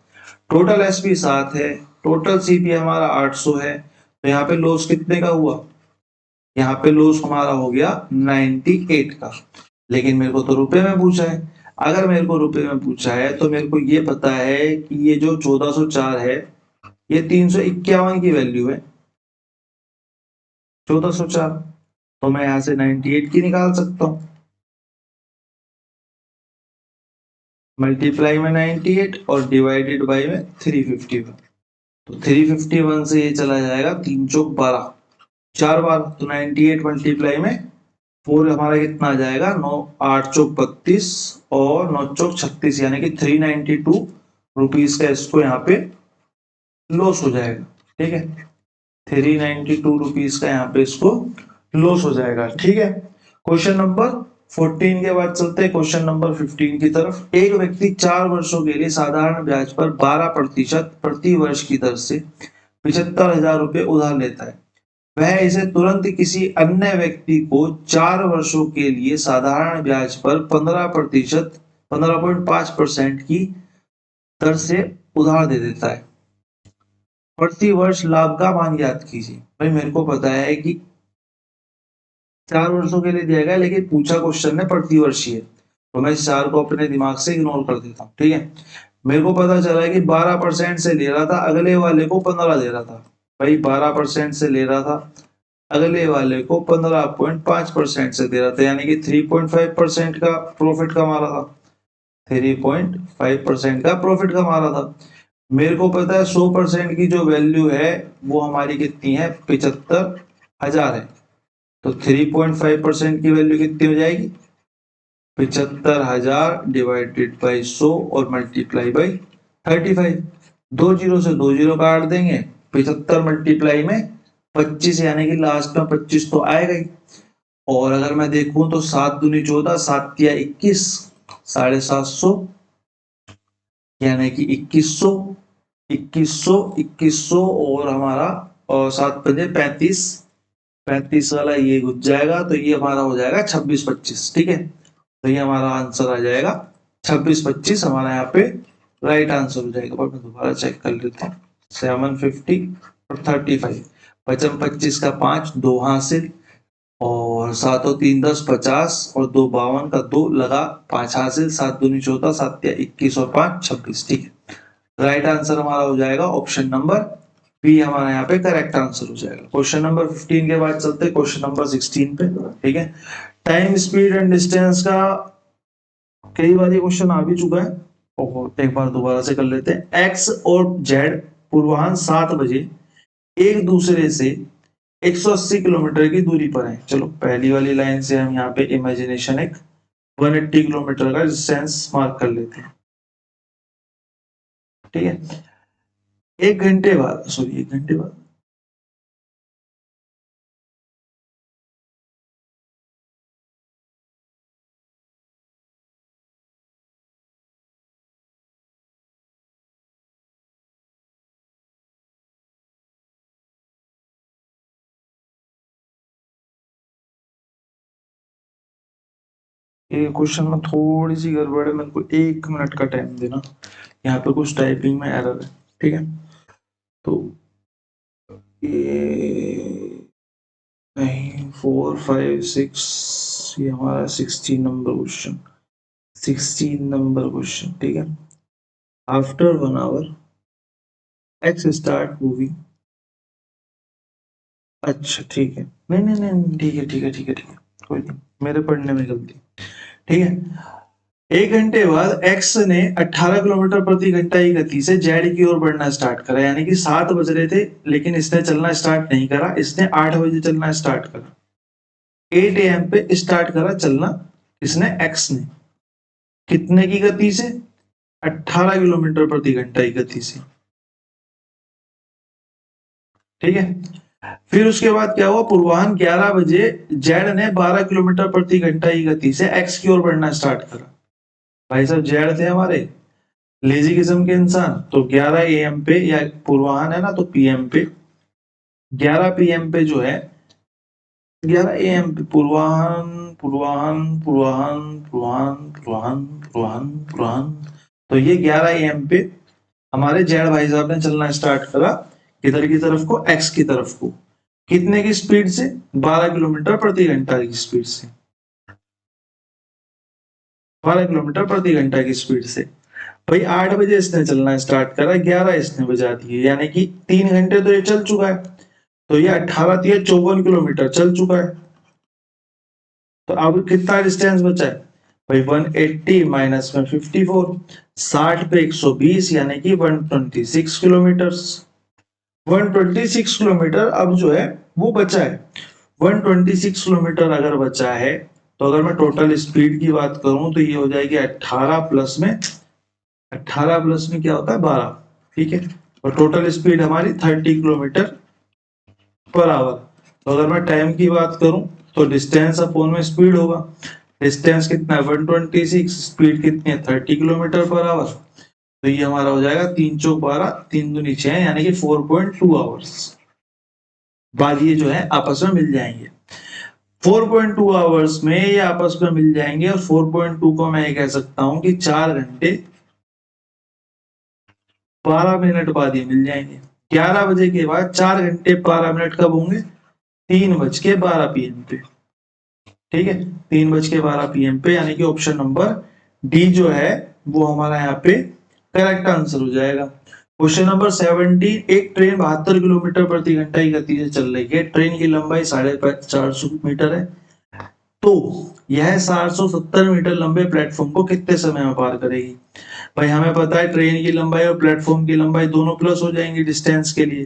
टोटल एसपी 7 है, टोटल सीपी हमारा 800 है। तो यहाँ पे लॉस कितने का हुआ, यहाँ पे लॉस हमारा हो गया 98 का। लेकिन मेरे को तो रुपए में पूछा है, अगर मेरे को रुपए में पूछा है तो मेरे को ये पता है कि ये जो 1404 है ये 351 की वैल्यू है 1404, तो मैं यहां से 98 की निकाल सकता हूँ, मल्टीप्लाई में 98 और डिवाइडेड बाई में 351। तो 351 से ये चला जाएगा 3 चौक 12, 4 बार, तो 98 मल्टीप्लाई में 4 हमारा कितना आ जाएगा 9, 8 चौक 32 और 9 चौक 36 यानी कि 392 रुपीज का इसको यहाँ पे लॉस हो जाएगा। ठीक है, 392 रुपीज का यहाँ पे इसको लॉस हो जाएगा। ठीक है, क्वेश्चन नंबर 14 के बाद चलते हैं क्वेश्चन नंबर 15 की तरफ। एक व्यक्ति 4 वर्षों के लिए साधारण ब्याज पर 12% प्रति वर्ष की दर से 75,000 रुपए उधार लेता है। वह इसे तुरंत किसी अन्य व्यक्ति को 4 वर्षों के लिए साधारण ब्याज पर 15%, 15.5% की दर से उधार दे देता है। प्रति वर्ष लाभ का मान ज्ञात कीजिए। भाई मेरे को पता है कि 4 वर्षों के लिए दिया गया, लेकिन पूछा क्वेश्चन है प्रति वर्ष ही है, तो मैं इस 4 को अपने दिमाग से इग्नोर कर देता हूँ। ठीक है, मेरे को पता चला है कि 12% से ले रहा था, अगले वाले को 15 दे रहा था। भाई 12% से ले रहा था, अगले वाले को 15.5% से दे रहा था, यानी कि 3.5% का प्रॉफिट कमा रहा था, 3.5% का प्रॉफिट कमा रहा था। मेरे को पता है 100% की जो वैल्यू है वो हमारी कितनी है, 75,000 है। तो 3.5% की वैल्यू कितनी हो जाएगी, 75,000 डिवाइडेड बाई 100 और मल्टीप्लाई बाई 35। 2 जीरो से 2 जीरो काट देंगे, 75 मल्टीप्लाई में 25 यानी कि लास्ट में 25 तो आएगा ही। और अगर मैं देखूं तो 7 दूनी 14, 7 या 21, 750 यानी कि 2100, 2100, 2100 और हमारा और 7 पंजे 35, 35 वाला ये घुस जाएगा, तो ये हमारा हो जाएगा 26-25। ठीक है, तो ये हमारा आंसर आ जाएगा 26-25, हमारा यहाँ पे राइट आंसर हो जाएगा। पर मैं दोबारा चेक कर लेता हूँ, 750 और 35, 25 का 5, 2 हासिल और 7 और 3 10, 50 और 2 52 का 2 लगा, 5 हासिल, 7 दूनी 14, 7 या 21 और 5 26। ठीक है, राइट आंसर हमारा हो जाएगा ऑप्शन नंबर बी, हमारा यहाँ पे करेक्ट आंसर हो जाएगा। क्वेश्चन नंबर 15 के बाद चलते हैं क्वेश्चन नंबर 16 पे। ठीक है, टाइम स्पीड एंड डिस्टेंस का कई बार ये क्वेश्चन आ भी चुका है, और एक बार दोबारा से कर लेते हैं। एक्स और जेड पूर्वाह्न 7 बजे एक दूसरे से 180 किलोमीटर की दूरी पर है। चलो पहली वाली लाइन से हम यहाँ पे इमेजिनेशन एक 180 किलोमीटर का डिस्टेंस मार्क कर लेते हैं। ठीक है, 1 घंटे बाद, सॉरी 1 घंटे बाद, ये क्वेश्चन में थोड़ी सी गड़बड़ है, मेरे को 1 मिनट का टाइम देना, यहाँ पे कुछ टाइपिंग में एरर है। ठीक है, तो ये नहीं 4 5 6, ये हमारा 16 नंबर क्वेश्चन, 16 नंबर क्वेश्चन। ठीक है, after 1 hour x start moving अच्छा ठीक है, नहीं नहीं नहीं, ठीक है ठीक है ठीक है ठीक है, कोई नहीं, मेरे पढ़ने में गलती। ठीक है, 1 घंटे बाद एक्स ने 18 किलोमीटर प्रति घंटा की गति से जेड की ओर बढ़ना स्टार्ट करा, यानी कि 7 बज रहे थे लेकिन इसने चलना स्टार्ट नहीं करा, इसने 8 बजे चलना स्टार्ट करा, 8 AM पे स्टार्ट करा चलना, इसने एक्स ने कितने की गति से, 18 किलोमीटर प्रति घंटा की गति से। ठीक है, फिर उसके बाद क्या हुआ, पूर्वाह्न 11 बजे जेड ने 12 किलोमीटर प्रति घंटा की गति से एक्स की ओर बढ़ना स्टार्ट करा। भाई साहब जेड थे हमारे लेजी किस्म के इंसान, तो 11 AM पे, या पूर्वाह्न है ना तो पीएम पे, 11 PM पे जो है, 11 AM पे पूर्वाह्न पूर्वाह्न पूर्वाह्न पूर्वाह्न पूर्वाह्न पूर्वाह्न पूर्वाह्न, तो ये 11 AM पे हमारे जेड भाई साहब ने चलना स्टार्ट करा, किधर की तरफ को, एक्स की तरफ को, कितने की स्पीड से, 12 किलोमीटर प्रति घंटा की स्पीड से, 12 किलोमीटर प्रति घंटा की स्पीड से। भाई 8 बजे इसने चलना स्टार्ट करा, 11 इसने बजा दिए, यानी कि 3 घंटे तो ये चल चुका है, तो ये 18 या 54 किलोमीटर चल चुका है। तो अब कितना डिस्टेंस बचा है भाई, 180 माइनस में 54, 60 पे 120 यानी कि 126 किलोमीटर। 126 किलोमीटर अब जो है वो बचा है, 126 किलोमीटर अगर बचा है, तो अगर मैं टोटल स्पीड की बात करूं तो ये हो जाएगी 18 प्लस में, 18 प्लस में क्या होता है 12। ठीक है, और टोटल स्पीड हमारी 30 किलोमीटर पर आवर। तो अगर मैं टाइम की बात करूं तो डिस्टेंस अपोन में स्पीड होगा, डिस्टेंस कितना है 126, स्पीड कितनी है 30 किलोमीटर पर आवर, तो ये हमारा हो जाएगा 3 चौक 12, 3 दूनी 6 यानी कि 4.2 आवर्स बाद ये जो है आपस में मिल जाएंगे। 4.2 आवर्स में ये आपस में मिल जाएंगे, और 4.2 को मैं ये कह सकता हूं कि 4 घंटे 12 मिनट बाद ये मिल जाएंगे। 11 बजे के बाद 4 घंटे 12 मिनट कब होंगे, 3:12 PM पे। ठीक है, 3:12 PM पे, यानी कि ऑप्शन नंबर डी जो है वो हमारा यहाँ पे करेक्ट आंसर हो जाएगा। क्वेश्चन नंबर 17, एक ट्रेन 72 किलोमीटर प्रति घंटा की गति से चल रही है, ट्रेन की लंबाई 450 मीटर है, तो यह 470 मीटर लंबे प्लेटफॉर्म को कितने समय में पार करेगी। भाई हमें पता है ट्रेन की लंबाई और प्लेटफॉर्म की लंबाई दोनों प्लस हो जाएंगी डिस्टेंस के लिए,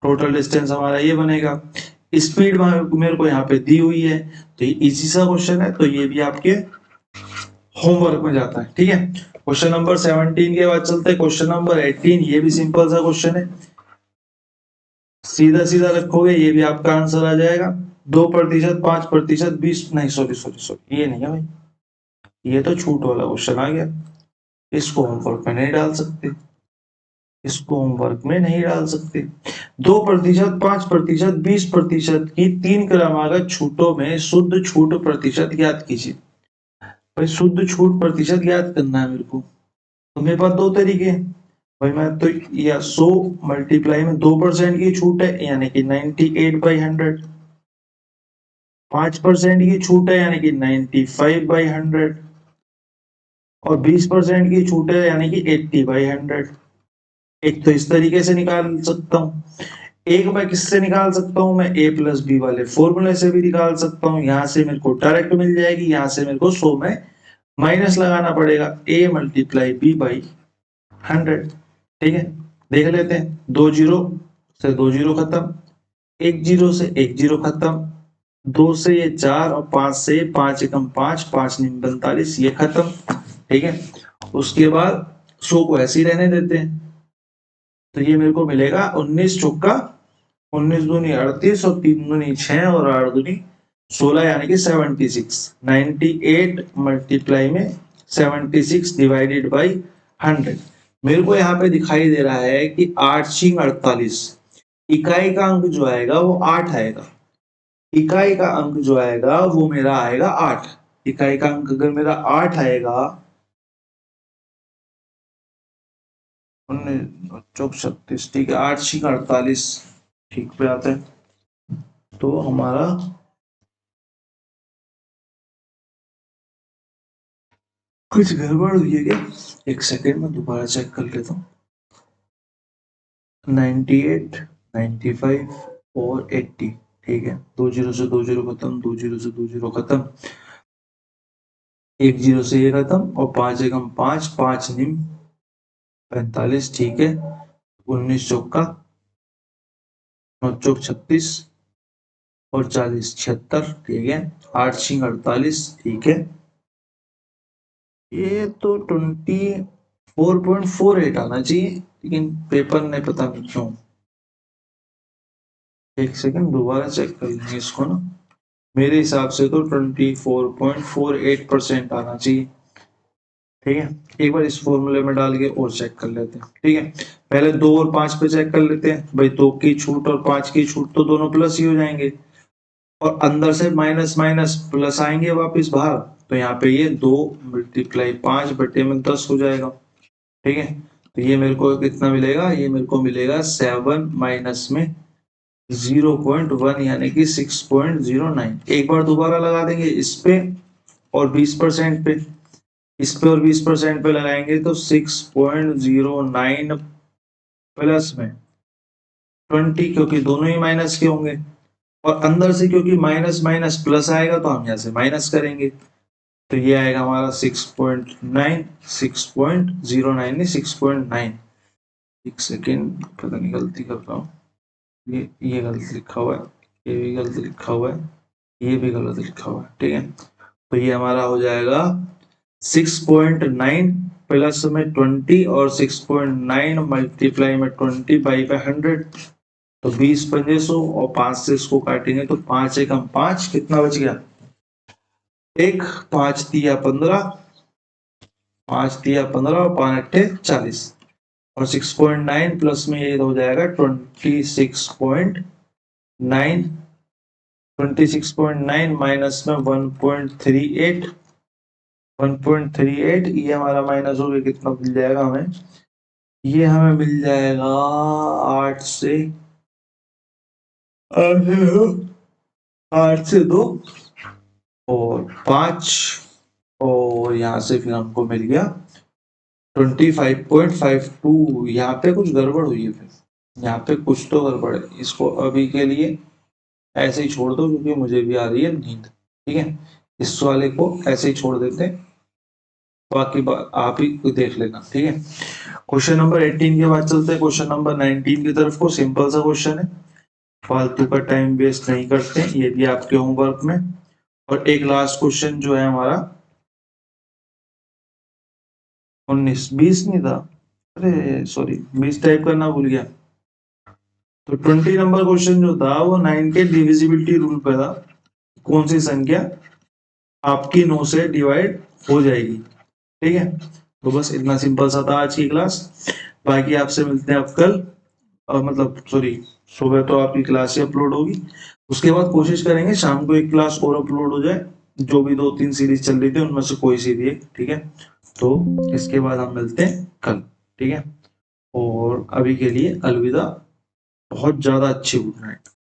टोटल डिस्टेंस हमारा ये बनेगा। स्पीड मेरे को यहाँ पे दी हुई है, तो ये इजी सा क्वेश्चन है, तो ये भी आपके होमवर्क में जाता है। ठीक है, क्वेश्चन नंबर 17 के बाद चलते हैं क्वेश्चन नंबर 18, ये भी सिंपल सा क्वेश्चन है, सीधा सीधा रखोगे ये भी आपका आंसर आ जाएगा। 2%, 5%, 20, नहीं सॉरी सॉरी सॉरी, ये नहीं है भाई, ये तो छूट वाला क्वेश्चन आ गया, इसको होमवर्क में नहीं डाल सकते, इसको होमवर्क में नहीं डाल सकते। 2%, 5%, 20% की 3 क्रमागत छूटों में शुद्ध छूट प्रतिशत ज्ञात कीजिए। भाई शुद्ध छूट प्रतिशत ज्ञात करना है मेरे को, तो मेरे पास दो तरीके हैं भाई, मैं तो या 100 मल्टीप्लाई में 2% की छूट है यानी कि 98/100, 5% की छूट है यानी कि 95/100, और 20% की छूट है यानी कि 80/100। एक तो इस तरीके से निकाल सकता हूँ, एक मैं किससे निकाल सकता हूँ, मैं a प्लस बी वाले फॉर्मूले से भी निकाल सकता हूँ, यहाँ से मेरे को डायरेक्ट मिल जाएगी, यहाँ से मेरे को 100 में माइनस लगाना पड़ेगा, a मल्टीप्लाई b बाई 100। ठीक है, देख लेते हैं, 2 जीरो से 2 जीरो खत्म, 1 जीरो से 1 जीरो खत्म, 2 से ये 4 और 5 से 5 एकम 5, 5 9 45, ये खत्म। ठीक है, उसके बाद 100 को ऐसे ही रहने देते हैं, तो ये मेरे को मिलेगा 19 चौका 19 दूनी 38 और 3 दूनी 6 और 8 दूनी 16 यानी कि 76। 98 मल्टीप्लाई में 76 डिवाइडेड बाई 100। मेरे को यहाँ पे दिखाई दे रहा है कि 8 छिंग 48, इकाई का अंक जो आएगा वो 8 आएगा, इकाई का अंक जो आएगा वो मेरा आएगा 8, इकाई का अंक अगर मेरा 8 आएगा, 36, ठीक है, 8 छिंग 48 ठीक पे आता है, तो हमारा कुछ गड़बड़ हुई है क्या, एक सेकेंड में दोबारा चेक कर लेता हूँ। 98, 95 और 80, ठीक है, 2 जीरो से 2 जीरो खत्म, 2 जीरो से 2 जीरो खत्म, 1 जीरो से ये खत्म, और 5 एकम 5, 5 निम 45, ठीक है, 19 चौका 9 चौक 36 और 40 76, ठीक है, 8 छिंग 48, ठीक है, ये तो 24.48 आना चाहिए, लेकिन पेपर ने पता नहीं क्यों, एक सेकंड दोबारा चेक कर लेंगे इसको ना, मेरे हिसाब से तो 24.48% आना चाहिए, ठीक है, एक बार इस फॉर्मूले में डाल के और चेक कर लेते हैं, ठीक है, पहले 2 और 5 पे चेक कर लेते हैं भाई, 2 की छूट और 5 की छूट तो दोनों प्लस ही हो जाएंगे, और अंदर से माइनस माइनस प्लस आएंगे वापस बाहर, तो यहाँ पे ये 2 मल्टीप्लाई 5 बटे में 10 हो जाएगा, ठीक है, तो ये मेरे को कितना मिलेगा, ये मेरे को मिलेगा 7 माइनस में 0.1 यानी कि 6.09, एक बार दोबारा लगा देंगे इस पे और 20% पे, इस पे और 20% पे लगाएंगे तो 6.09 प्लस में 20, क्योंकि दोनों ही माइनस के होंगे, और अंदर से क्योंकि माइनस माइनस प्लस आएगा तो हम यहाँ से माइनस करेंगे, तो ये आएगा हमारा 6.9, 6.09 नहीं 6.9, एक सेकेंड पता नहीं गलती कर रहा हूँ, ये गलत लिखा हुआ है, ये भी गलत लिखा हुआ है, ये भी गलत लिखा हुआ है, ठीक है, तो ये हमारा हो जाएगा 6.9 प्लस में 20 और 6.9 मल्टीप्लाई में 20 बाई 100, तो 20 पंजे 100, और 5 से इसको काटेंगे तो 5 एकम 5, कितना बच गया, एक, 5 तिया 15, 5 तिया 15 और 5 अट्ठे 40, और 6.9 प्लस में ये हो जाएगा 26.9, 26.9 माइनस में 1.38, 1.38, ये हमारा माइनस हो गया, कितना मिल जाएगा हमें, ये हमें मिल जाएगा 8 से 2 और 5, और यहाँ से फिर हमको मिल गया 25.52, यहाँ पे कुछ गड़बड़ हुई है, फिर यहाँ पे कुछ तो गड़बड़ है, इसको अभी के लिए ऐसे ही छोड़ दो क्योंकि मुझे भी आ रही है नींद, ठीक है, इस वाले को ऐसे ही छोड़ देते हैं, बाकी आप ही देख लेना, ठीक है, क्वेश्चन नंबर 18 के बाद चलते हैं क्वेश्चन नंबर 19 की तरफ को, सिंपल सा क्वेश्चन है, फालतू का टाइम वेस्ट नहीं करते, ये भी आपके होमवर्क में, और एक लास्ट क्वेश्चन जो है हमारा 19, 20 नहीं था, अरे सॉरी 20 टाइप करना भूल गया, तो 20 नंबर क्वेश्चन जो था वो 9 के डिविजिबिलिटी रूल पे था, कौन सी संख्या आपकी 9 से डिवाइड हो जाएगी, ठीक है, तो बस इतना सिंपल सा था आज की क्लास, बाकी आपसे मिलते हैं अब कल, मतलब सॉरी सुबह तो आपकी क्लास ही अपलोड होगी, उसके बाद कोशिश करेंगे शाम को एक क्लास और अपलोड हो जाए, जो भी 2-3 सीरीज चल रही थी उनमें से कोई सी भी एक, ठीक है, तो इसके बाद हम मिलते हैं कल, ठीक है, और अभी के लिए अलविदा, बहुत ज्यादा अच्छी गुड नाइट।